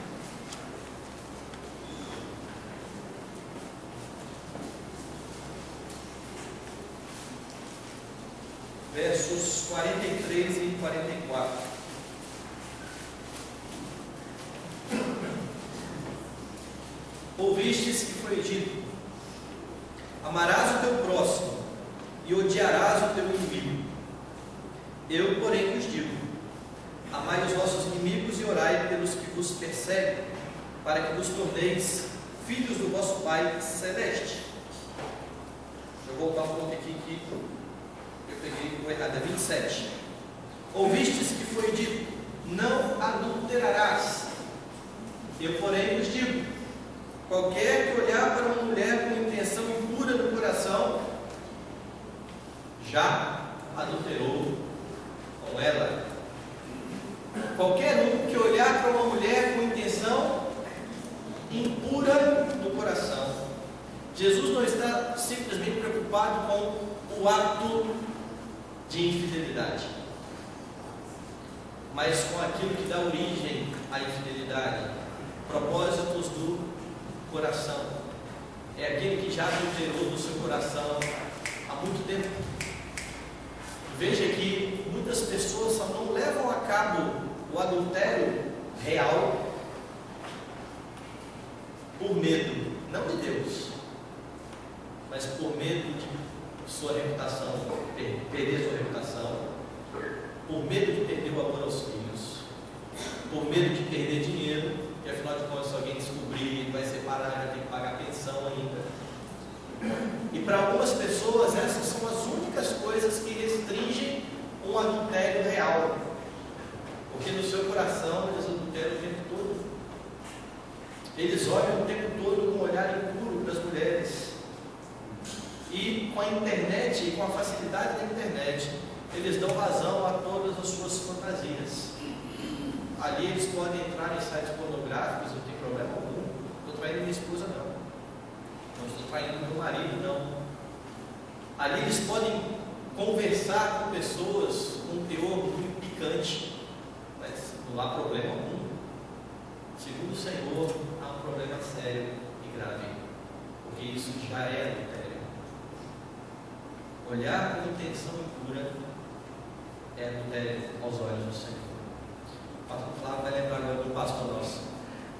A: Versos 43 e 44. Ouvistes que foi dito: amarás o teu próximo e odiarás o teu inimigo. Eu, porém, vos digo: amai os vossos inimigos e orai pelos que vos perseguem, para que vos torneis filhos do vosso Pai Celeste. Deixa eu voltar um pouco aqui que eu peguei o errado, é 27. Ouvistes que foi dito: não adulterarás. Eu, porém, vos digo: qualquer que olhar para uma mulher com intenção impura no coração, já adulterou com ela. Qualquer um que olhar para uma mulher com intenção impura no coração. Jesus não está simplesmente preocupado com o ato de infidelidade, mas com aquilo que dá origem à infidelidade, propósitos do coração. É aquele que já adulterou no seu coração há muito tempo. Veja que muitas pessoas só não levam a cabo o adultério real por medo, não de Deus, mas por medo de sua reputação, perder sua reputação, por medo de perder o amor aos filhos, por medo de perder dinheiro, que afinal de contas, se alguém descobrir, ele vai separar, vai ter que pagar pensão ainda. E para algumas pessoas, essas são as únicas coisas que restringem um adultério real, porque no seu coração eles adulteram o tempo todo. Eles olham o tempo todo com um olhar impuro para as mulheres. E com a internet e com a facilidade da internet, eles dão vazão a todas as suas fantasias. Ali eles podem entrar em sites pornográficos, não tem problema algum. Não estou traindo minha esposa, não. Não estou traindo meu marido, não. Ali eles podem conversar com pessoas com um teor muito picante, mas não há problema algum. Segundo o Senhor, há um problema sério e grave, porque isso já é adultério. Olhar com intenção impura é adultério aos olhos do Senhor. O pastor Flávio vai lembrar agora do pastor nosso.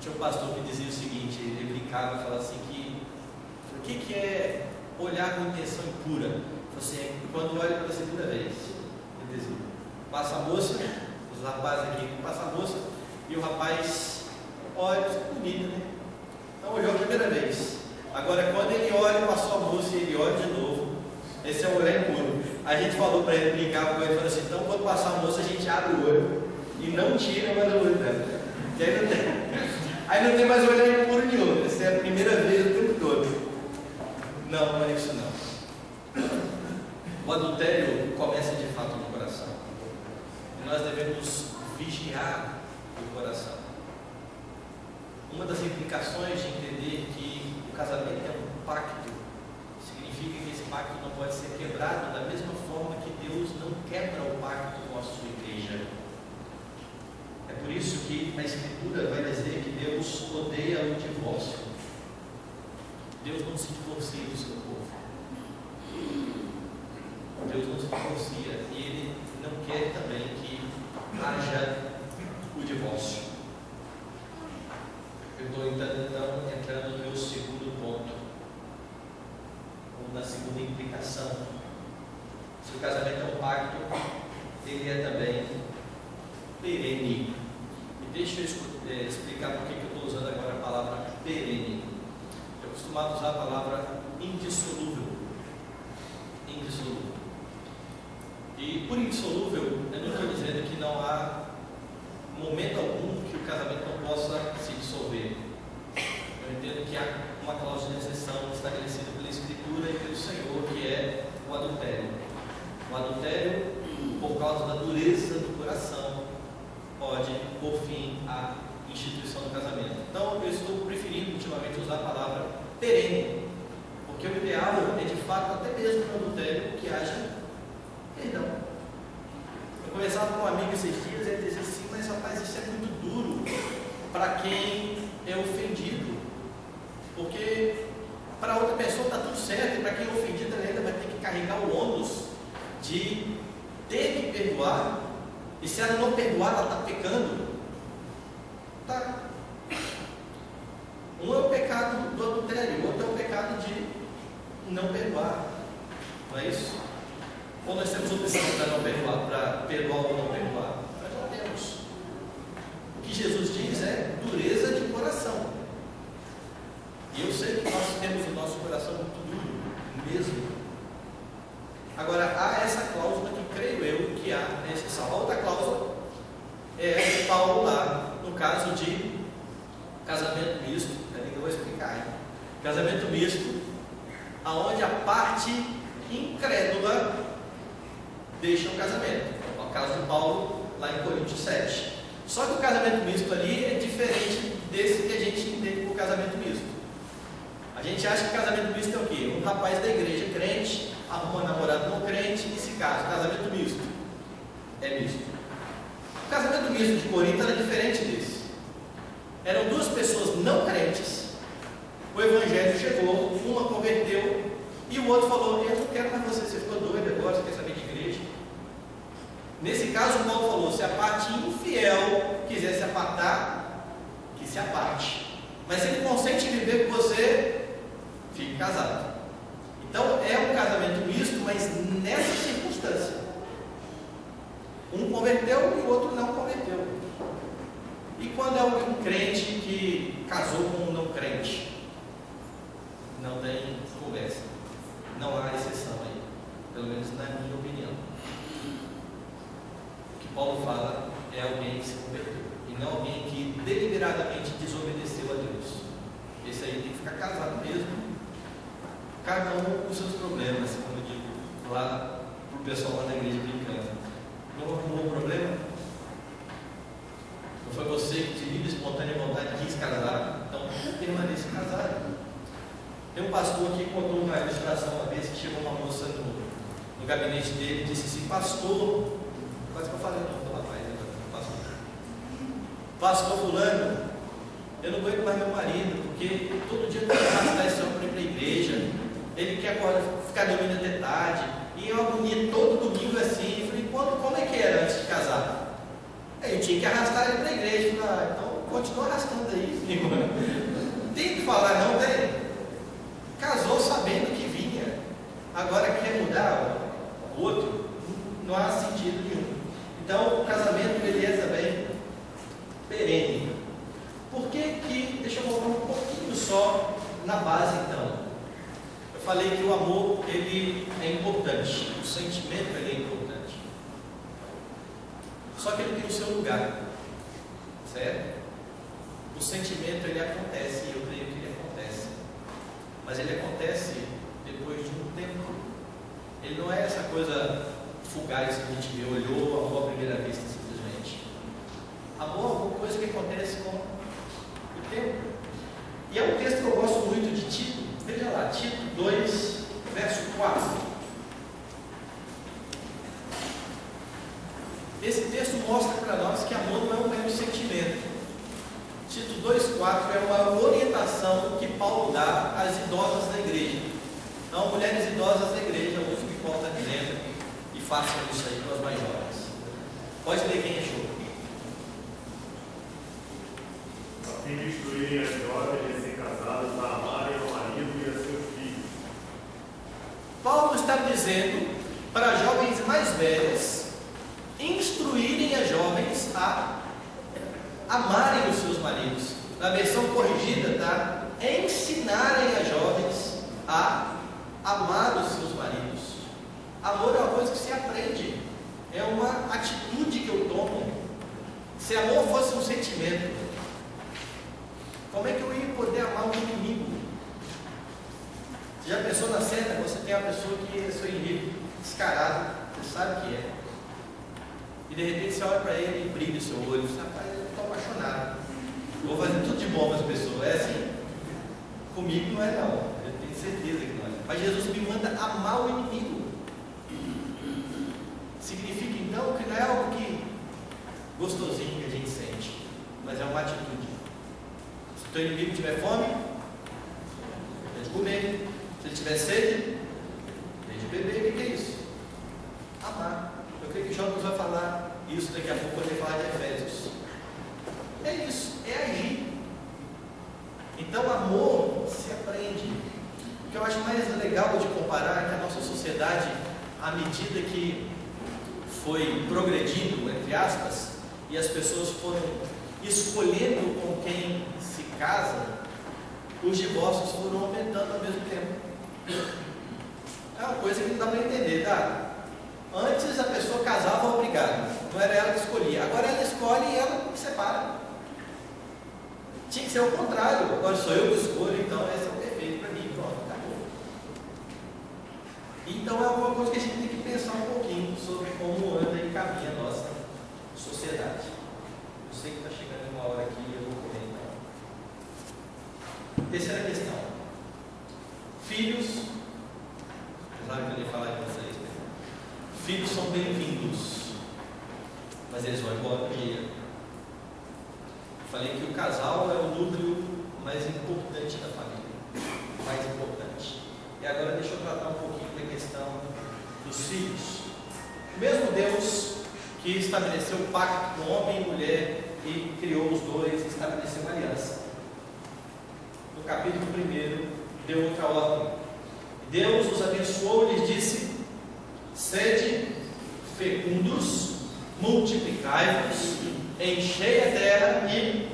A: Tinha um pastor que dizia o seguinte, ele brincava e falava assim que o que é olhar com intenção impura? Ele falou assim, quando olha pela segunda vez, ele dizia, passa a moça, os rapazes aqui, passa a moça, e o rapaz olha, bonita, né? Então olhou a primeira vez. Agora quando ele olha, passou a moça e ele olha de novo, esse é o olhar impuro. A gente falou para ele, brincava com ele, falou assim, então quando passar a moça a gente abre o olho e não tira mais o olho dela. E aí não tem mais olhar impuro nenhum. Essa é a primeira vez o tempo todo. Não é isso não. O adultério começa de fato no coração. E nós devemos vigiar o coração. Uma das implicações de entender que o casamento é um pacto, significa que esse pacto não pode ser quebrado da mesma forma que Deus não quebra o pacto com a sua igreja. É por isso que a Escritura vai dizer que Deus odeia o divórcio. Deus não se divorcia do seu povo. Deus não se divorcia e Ele não quer também que haja o divórcio. Eu estou então entrando no meu segundo ponto, ou na segunda implicação. Se o casamento é um pacto, ele é também perene. E deixa eu explicar por que eu estou usando agora a palavra perene. Eu costumava usar a palavra indissolúvel. Indissolúvel. E por indissolúvel, eu não estou dizendo que não há momento algum que o casamento não possa se dissolver. Eu entendo que há uma cláusula de exceção estabelecida pela Escritura e pelo Senhor, que é o adultério. O adultério, por causa da dureza do coração, pode pôr fim à instituição do casamento. Então, eu estou preferindo ultimamente usar a palavra perene, porque o ideal é de fato, até mesmo no adultério, que haja perdão. Eu conversava com um amigo esses dias e ele dizia assim, mas rapaz, isso é muito duro para quem é ofendido, porque para outra pessoa está tudo certo, e para quem é ofendido ele ainda vai ter que carregar o ônus de ter que perdoar, e se ela não perdoar, ela está pecando. Tá. Um é o pecado do adultério, o outro é o pecado de não perdoar. Não é isso? Ou nós temos opção para não perdoar, para perdoar ou não perdoar? Nós não temos. O que Jesus diz é dureza de coração. E eu sei que nós temos o nosso coração muito duro, mesmo. Agora, há essa cláusula que creio eu que há exceção. A outra cláusula é essa de Paulo lá, no caso de casamento misto. Eu vou explicar. Hein? Casamento misto, aonde a parte incrédula deixa o casamento. É o caso de Paulo lá em Coríntios 7. Só que o casamento misto ali é diferente desse que a gente entende por casamento misto. A gente acha que casamento misto é o quê? Um rapaz da igreja crente arruma um namorado não crente e se casa. Casamento misto. É misto. O casamento misto de Corinto era diferente desse. Eram duas pessoas não crentes. O evangelho chegou, uma converteu e o outro falou, eu não quero mais você ficou doido agora, você quer saber de igreja? Nesse caso, Paulo falou, se a parte infiel quiser se apartar, que se aparte. Mas se ele consente viver com você, fique casado. Então é um casamento misto, mas nessa circunstância. Um converteu e o outro não converteu. E quando é um crente que casou com um não crente? Não tem conversa. Não há exceção aí. Pelo menos na minha opinião. O que Paulo fala é alguém que se converteu. E não alguém que deliberadamente desobedeceu a Deus. Esse aí tem que ficar casado mesmo. Cada um com seus problemas, como eu digo lá para o pessoal lá da igreja brincando. Não arrumou um problema? Não foi você que de livre e espontânea vontade quis casar? Então permaneça casado. Tem um pastor aqui que contou uma ilustração uma vez que chegou uma moça no gabinete dele e disse assim, pastor, quase que eu falei não, do rapaz, pastor fulano, eu não aguento mais meu marido, porque todo dia eu tenho que arrastar esse homem para a igreja, ele quer ficar dormindo até tarde, e eu agonia todo domingo assim. Eu falei, como é que era antes de casar? Aí eu tinha que arrastar ele para a igreja. Eu falei, então continua arrastando aí, irmã. Tem que falar, não tem? Casou sabendo que vinha, agora quer mudar o outro, não há sentido nenhum. Então, o casamento ele é também perene. Por que deixa eu voltar um pouquinho só na base então. Eu falei que o amor ele é importante, o sentimento ele é importante. Só que ele tem o seu lugar, certo? O sentimento ele acontece, e eu creio que ele acontece, mas ele acontece depois de um tempo. Ele não é essa coisa fugaz que a gente vê, olhou, amor à primeira vista simplesmente. Amor é alguma coisa que acontece com o tempo. E é um texto que eu gosto muito de Tito. Veja lá, Tito 2, verso 4. Esse texto mostra para nós que amor não é um mero sentimento. Tito 2,4 é uma orientação que Paulo dá às idosas da igreja. Então, mulheres idosas da igreja, ouçam o que Paulo está dizendo e façam isso aí com as mais jovens. Pode ler quem achou.
C: A fim de instruírem as jovens recém-casadas a amarem ao marido e a seus filhos.
A: Paulo está dizendo para as jovens mais velhas instruírem as jovens a amarem os seus maridos. Na versão corrigida, tá? Ensinarem as jovens a amar os seus maridos. Amor é uma coisa que se aprende, é uma atitude que eu tomo. Se amor fosse um sentimento, como é que eu ia poder amar o inimigo? Você já pensou na cena? Você tem uma pessoa que é seu inimigo descarado, você sabe que é. E de repente você olha para ele e brilha o seu olho. Você fala, rapaz, eu estou apaixonado. Eu vou fazer tudo de bom para as pessoas. É assim? Comigo não é não. Eu tenho certeza que não é. Mas Jesus me manda amar o inimigo. Significa então que não é algo que gostosinho que a gente sente, mas é uma atitude. Se o teu inimigo tiver fome, dê de comer. Se ele tiver sede, dê de beber. O que é isso? Amar. Eu creio que o João vai falar isso daqui a pouco, quando ele falar de Efésios. É isso, é agir. Então, amor se aprende. O que eu acho mais legal de comparar é que a nossa sociedade, à medida que foi progredindo, entre aspas, e as pessoas foram escolhendo com quem se casa, os divórcios foram aumentando ao mesmo tempo. É uma coisa que não dá para entender, tá? Antes a pessoa casava obrigada, não era ela que escolhia. Agora ela escolhe e ela se separa. Tinha que ser o contrário. Agora sou eu que escolho, então esse é o perfeito para mim. Pronto, acabou. Então é uma coisa que a gente tem que pensar um pouquinho sobre como anda e caminha a nossa sociedade. Eu sei que está chegando uma hora aqui e eu vou correr então. Terceira questão. Filhos, apesar que eu ia falar de vocês, né? Filhos são bem-vindos, mas eles vão embora um dia. Falei que o casal é o núcleo mais importante da família, mais importante. E agora deixa eu tratar um pouquinho da questão dos filhos. O mesmo Deus que estabeleceu o pacto com homem e mulher e criou os dois e estabeleceu uma aliança. No capítulo 1, deu outra ordem. Deus os abençoou e lhes disse: sede fecundos, multiplicai-vos, enchei a terra e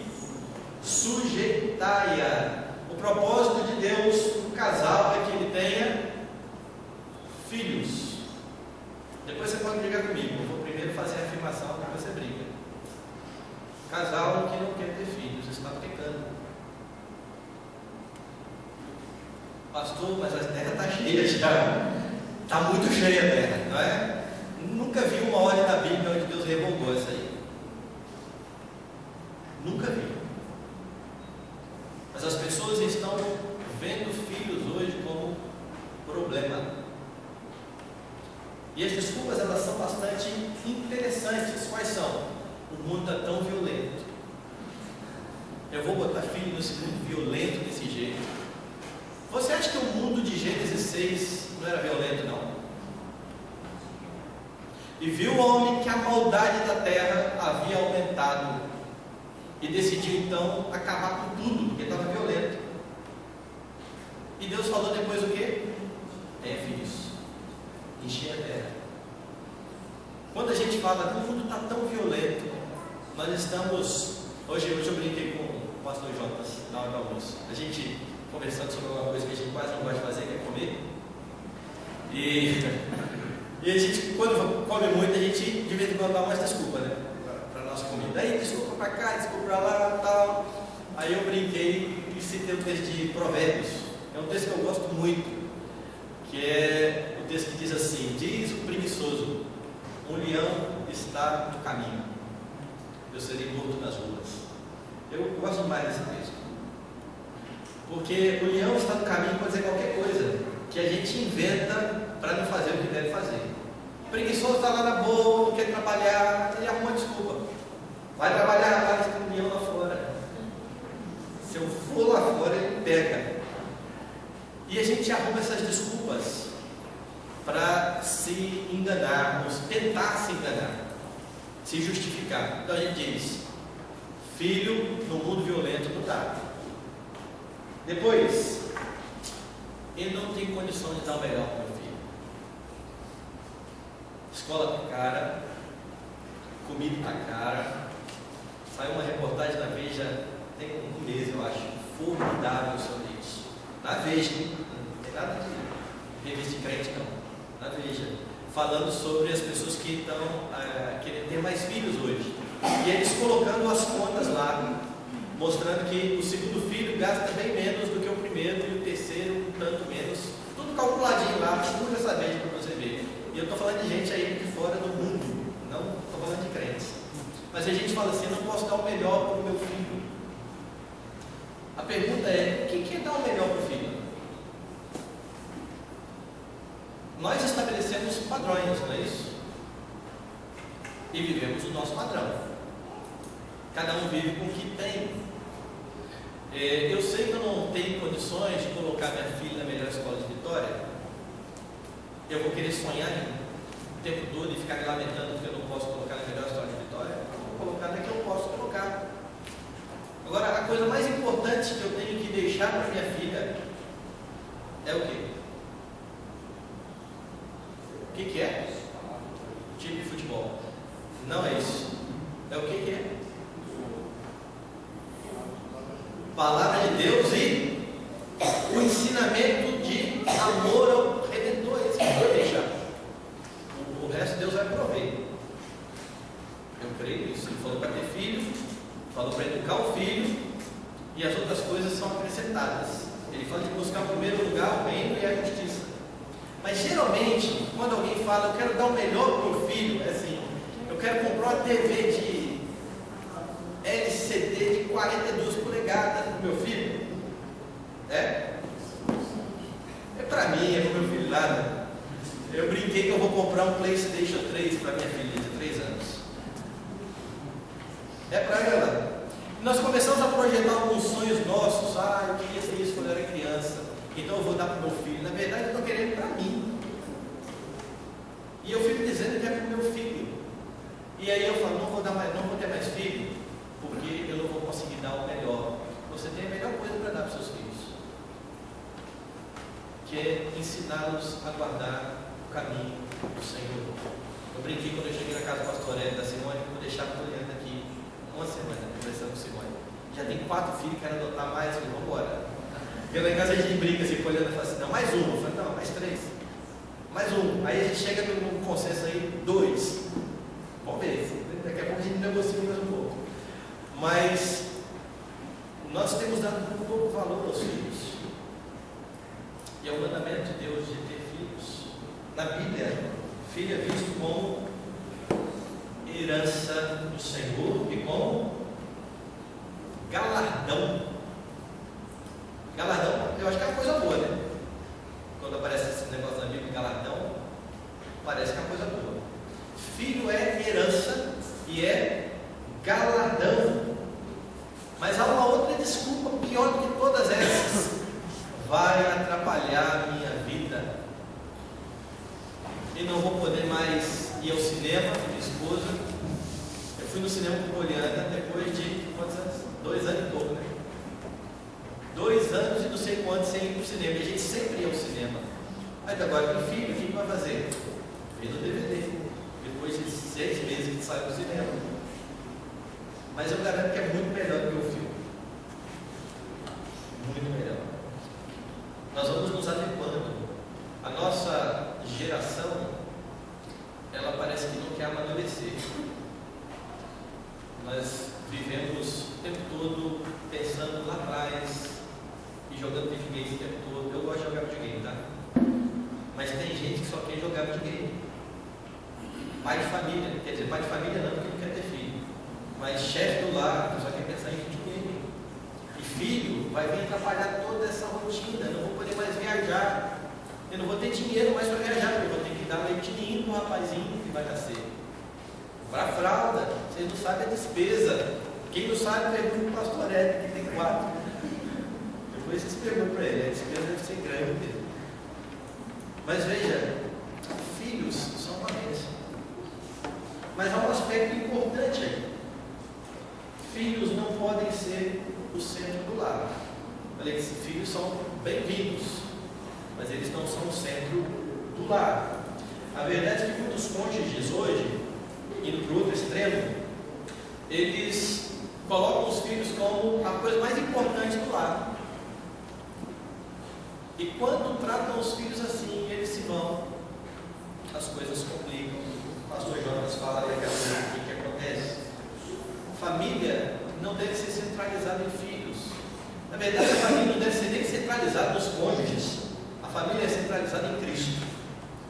A: sujeitai-a. O propósito de Deus no casal é que ele tenha filhos. Depois você pode brigar comigo. Eu vou primeiro fazer a afirmação, depois você briga. Casal que não quer ter filhos está pecando. Pastor, mas a terra está cheia já. Está muito cheia a terra, não é? Nunca vi uma ordem na Bíblia onde Deus revogou essa aí. Nunca vi. Mas as pessoas estão vendo filhos hoje como problema. E as desculpas, elas são bastante interessantes. Quais são? O mundo está tão violento. Eu vou botar filho nesse mundo violento desse jeito. Você acha que o mundo de Gênesis 6 não era violento, não? E viu o homem que a maldade da terra havia aumentado e decidiu então acabar com tudo, porque estava violento. E Deus falou depois o quê? Tenha filhos, encher a terra. Quando a gente fala que o mundo está tão violento, nós estamos. Hoje eu brinquei com o pastor Jonas na hora do almoço. A gente conversando sobre alguma coisa que a gente quase não gosta de fazer, que é comer. E a gente, quando come muito, a gente de vez em quando dá mais desculpa, né? Para a nossa comida. Aí desculpa para cá, desculpa para lá e tal. Aí eu brinquei e citei o texto de Provérbios. É um texto que eu gosto muito, que é o texto que diz assim: diz o preguiçoso, um leão está no caminho, eu serei morto nas ruas. Eu gosto mais desse texto, porque o leão está no caminho pode dizer qualquer coisa que a gente inventa para não fazer o que deve fazer. O preguiçoso está lá na boa, não quer trabalhar, ele arruma desculpa. Vai trabalhar, lá tem um leão lá fora. Se eu for lá fora, ele pega. E a gente arruma essas desculpas para se enganar, ou tentar se enganar, se justificar. Então a gente diz: filho no mundo violento não dá. Depois, ele não tem condição de dar o melhor para o meu filho. Escola está cara, comida está cara. Saiu uma reportagem na Veja, tem um mês eu acho, formidável sobre isso. Na Veja, não tem nada de revista de crente não, na Veja, falando sobre as pessoas que estão querendo ter mais filhos hoje. E eles colocando as contas lá, mostrando que o segundo filho gasta bem menos do que o primeiro e o terceiro um tanto menos. Tudo calculadinho lá, tudo essa Veja para você ver. E eu estou falando de gente aí de fora do mundo, não estou falando de crentes. Mas a gente fala assim: eu não posso dar o melhor para o meu filho. A pergunta é: quem quer dar o melhor para o filho? Nós estabelecemos padrões, não é isso? E vivemos o nosso padrão. Cada um vive com o que tem. Eu sei que eu não tenho condições de colocar minha filha na melhor escola de Vitória. Eu vou querer sonhar o tempo todo e ficar me lamentando que eu não posso colocar na melhor escola de Vitória. Eu vou colocar na que eu posso colocar. Agora, a coisa mais importante que eu tenho que deixar para minha filha é o quê? O que é? Time de futebol. Não é isso. É o que é? Palavra de Deus e o ensinamento de amor ao Redentor. Esse que vai deixar. O resto Deus vai prover. Eu creio nisso. Ele falou para ter filho, falou para educar o filho, e as outras coisas são acrescentadas. Ele fala de buscar em primeiro lugar o reino e a justiça. Mas geralmente, quando alguém fala: eu quero dar o melhor para o meu filho, é assim: eu quero comprar uma TV de LCD de 42 polegadas para o meu filho. É para mim, é para o meu filho nada. Eu brinquei que eu vou comprar um PlayStation 3 para minha filha de 3 anos. É para ela. Nós começamos a projetar alguns sonhos nossos. Eu queria ser isso quando eu era criança, então eu vou dar para o meu filho. Na verdade, eu estou querendo para mim. E eu fico dizendo que é para o meu filho. E aí eu falo: não vou ter mais filho, porque eu não vou conseguir dar o melhor. Você tem a melhor coisa para dar para os seus filhos, que é ensiná-los a guardar o caminho do Senhor. Eu brinquei quando eu cheguei na casa do pastor Hélio da Simone, que vou deixar a Poliana aqui uma semana conversando com Simone. Já tem 4 filhos, quero adotar mais, vamos embora. E lá em casa a gente brinca assim, Poliana fala assim: não, mais uma. Eu falo: não, mais 3. Mais um. Aí a gente chega num consenso aí, 2. Vamos ver, daqui a pouco a gente negocia mais um pouco. Mas nós temos dado um pouco valor aos filhos. E é o mandamento de Deus de ter filhos. Na Bíblia, filho é visto como herança do Senhor e como galardão. Galardão, eu acho que é uma coisa boa, né? Quando aparece esse negócio na Bíblia, galardão, parece que é uma coisa boa. Filho é herança e é galardão. Mas há uma outra desculpa pior do que todas essas: vai atrapalhar a minha vida. E não vou poder mais ir ao cinema com minha esposa. Eu fui no cinema com Poliana depois de quantos anos? 2 anos e pouco, né? 2 anos e não sei quantos sem ir para o cinema. E a gente sempre ia ao cinema. Aí agora tem filho, o que vai fazer? Vê no DVD. Depois de 6 meses que a gente saiu do cinema. Mas eu garanto que é muito melhor do que o filme. Muito melhor. Nós vamos nos adequando. A nossa geração, ela parece que não quer amadurecer. Nós vivemos o tempo todo pensando lá atrás e jogando videogame o tempo todo. Eu gosto de jogar videogame, tá? Mas tem gente que só quer jogar videogame. Pai de família, quer dizer, pai de família não, porque não quer ter filho. Mas chefe do lar, só quer pensar em videogame. E filho vai vir atrapalhar toda essa rotina. Eu não vou poder mais viajar. Eu não vou ter dinheiro mais para viajar, porque eu vou ter que dar leite ninho para o rapazinho que vai nascer. Para a fralda, vocês não sabem a despesa. Quem não sabe, pergunta para o pastor Hélio, que tem 4. Depois vocês perguntam para ele, a despesa deve ser grande mesmo. Mas veja, filhos são uma bênção. Mas há um aspecto importante aí. Filhos não podem ser o centro do lar. Falei que filhos são bem-vindos, mas eles não são o centro do lar. A verdade é que muitos cônjuges hoje, indo para o outro extremo, eles colocam os filhos como a coisa mais importante do lar. E quando tratam os filhos assim, eles se vão, as coisas complicam. O pastor Jonas fala daqui a pouco o que acontece. A família não deve ser centralizada em filhos. Na verdade, a família não deve ser nem centralizada nos cônjuges. A família é centralizada em Cristo.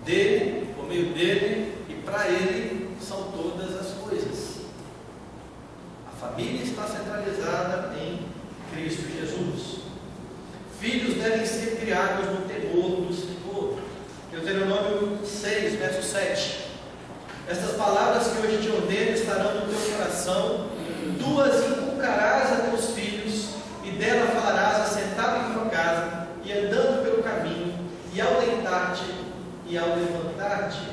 A: Dele, por meio dele e para ele são todas as coisas. A família está centralizada em Cristo Jesus. Filhos devem ser criados no temor do Senhor. Deuteronômio 6, verso 7. Estas palavras que hoje te ordeno estarão no teu coração, tu as inculcarás a teus filhos, e dela falarás assentado em tua casa, e andando pelo caminho, e ao deitar-te, e ao levantar-te.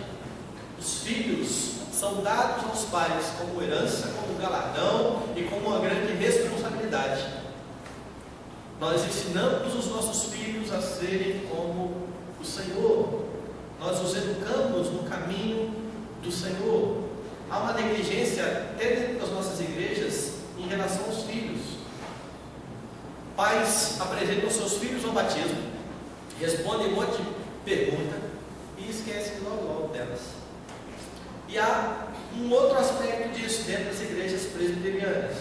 A: Os filhos são dados aos pais como herança, como galardão e como uma grande responsabilidade. Nós ensinamos os nossos filhos a serem como o Senhor. Nós os educamos no caminho do Senhor. Há uma negligência até dentro das nossas igrejas em relação aos filhos. Pais apresentam seus filhos ao batismo, respondem um monte de pergunta e esquecem logo delas. E há um outro aspecto disso dentro das igrejas presbiterianas,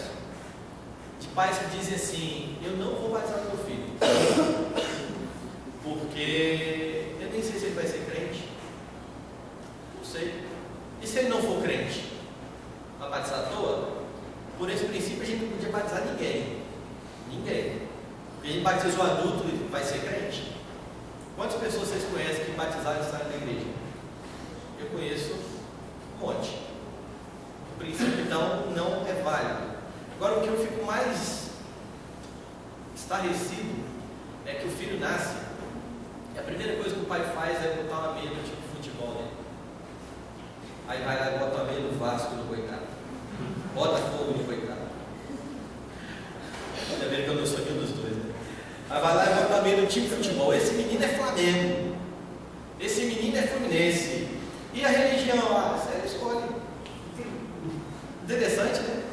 A: de pais que dizem assim: eu não vou batizar meu filho, porque eu nem sei se ele vai ser crente. Não sei. E se ele não for crente? Vai batizar à toa? Por esse princípio a gente não podia batizar ninguém. Ninguém. Porque a gente batiza o adulto e vai ser crente. Quantas pessoas vocês conhecem que batizaram e saíram da igreja? Eu conheço um monte. O princípio então não é válido. Agora o que eu fico mais estarrecido é que o filho nasce e a primeira coisa que o pai faz é botar uma meia tipo futebol, né? Aí vai lá e bota a meia do Vasco no coitado. Bota fogo no coitado. Ainda bem que eu não sou nenhum dos dois, né? Aí vai lá e bota a meia do time de futebol. Esse menino é Flamengo. Esse menino é Fluminense. E a religião? Você escolhe. Interessante, né?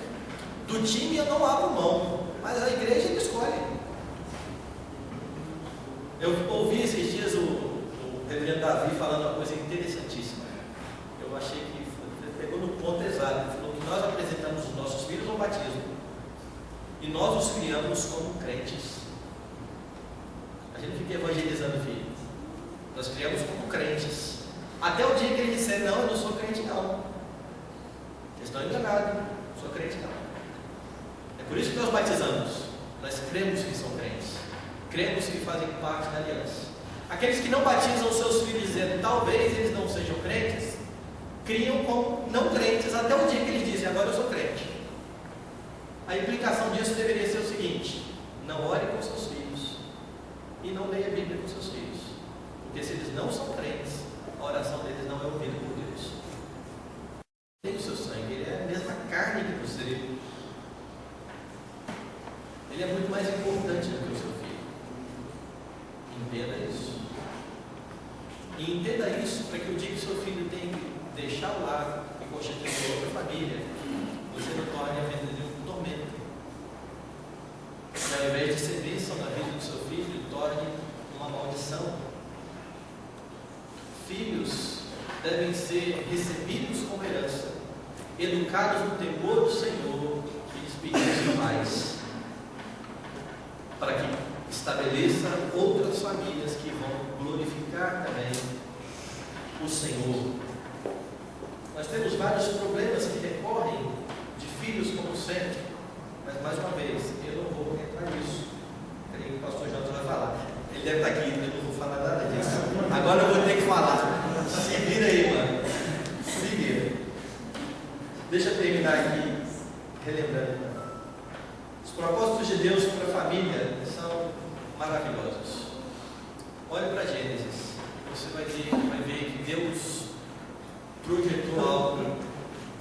A: Do time eu não abro mão, mas a igreja ele escolhe. Eu ouvi esses dias o reverendo Davi falando uma coisa interessantíssima. Eu achei que pegou no ponto exato. Ele falou que nós apresentamos os nossos filhos ao batismo e nós os criamos como crentes. A gente fica evangelizando filhos. Nós criamos como crentes. Até o dia que eles disserem: não, eu não sou crente não. Eles estão enganados. Não sou crente não. É por isso que nós batizamos. Nós cremos que são crentes. Cremos que fazem parte da aliança. Aqueles que não batizam seus filhos dizendo talvez eles não sejam crentes, criam como não crentes até o dia que eles dizem: agora eu sou crente. A implicação disso deveria ser o seguinte: não ore com seus filhos e não leia a Bíblia com seus filhos, porque se eles não são crentes, a oração deles não é ouvida por Deus. Tem o seu sangue, ele é a mesma carne que E entenda isso para que o dia que seu filho tem que deixar o lar e constituir outra família, você não torne a vida dele um tormento. E ao invés de ser bênção na vida do seu filho, torne uma maldição. Filhos devem ser recebidos como herança, educados no temor do Senhor e despedidos de pais, para que estabeleça outras famílias que vão glorificar também o Senhor. Nós temos vários problemas que decorrem de filhos como sempre, mas mais uma vez, eu não vou entrar nisso. Creio que o pastor Jota vai falar. Ele deve estar aqui, eu não vou falar nada disso. Agora eu vou ter que falar. Se vira aí, mano. Se vira. Deixa eu terminar aqui, relembrando. Os propósitos de Deus para a família são maravilhosos. Olhe para Gênesis. Você vai ver que Deus projetou algo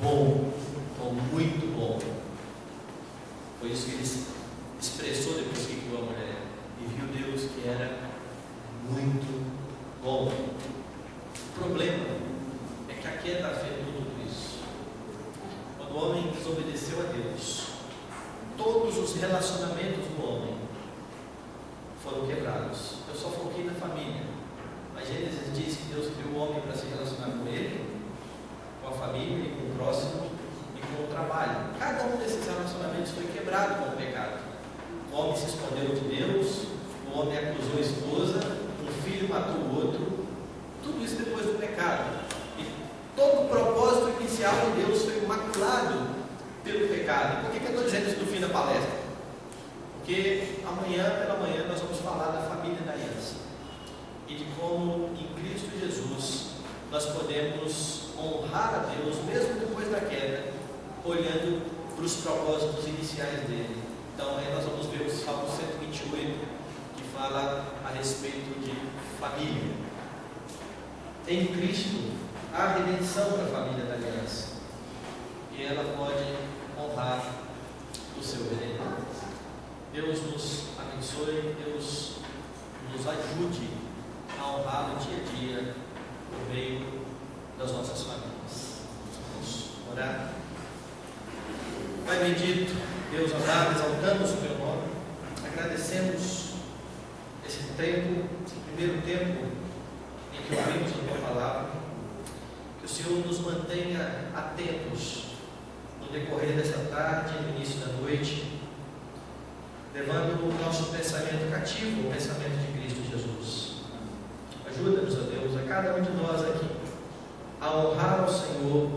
A: bom, ou muito bom. Foi isso que ele expressou depois que criou a mulher. E viu Deus que era muito bom. O problema é que a queda afetou tudo isso. Quando o homem desobedeceu a Deus, todos os relacionamentos do homem foram quebrados. Eu só foquei na família, mas Gênesis diz que Deus criou o homem para se relacionar com ele, com a família, e com o próximo e com o trabalho. Cada um desses relacionamentos foi quebrado com o pecado. O homem se escondeu de Deus, o homem acusou a esposa, um filho matou o outro. Tudo isso depois do pecado. E todo o propósito inicial de Deus foi maculado pelo pecado. Por que eu estou dizendo isso no fim da palestra? Porque amanhã, pela manhã, nós vamos falar da família da aliança e de como em Cristo Jesus nós podemos honrar a Deus, mesmo depois da queda, olhando para os propósitos iniciais dele. Então aí nós vamos ver o Salmo 128, que fala a respeito de família. Em Cristo há redenção para a família da aliança, e ela pode honrar o seu Redentor. Deus nos abençoe, Deus nos ajude a honrar no dia a dia por meio das nossas famílias. Vamos orar. Pai bendito, Deus amado, exaltamos o teu nome, agradecemos esse tempo, esse primeiro tempo em que ouvimos a tua palavra, que o Senhor nos mantenha atentos no decorrer dessa tarde e no início da noite, levando o nosso pensamento cativo ao pensamento de Cristo Jesus. Ajuda-nos, ó Deus, a cada um de nós aqui, a honrar ao Senhor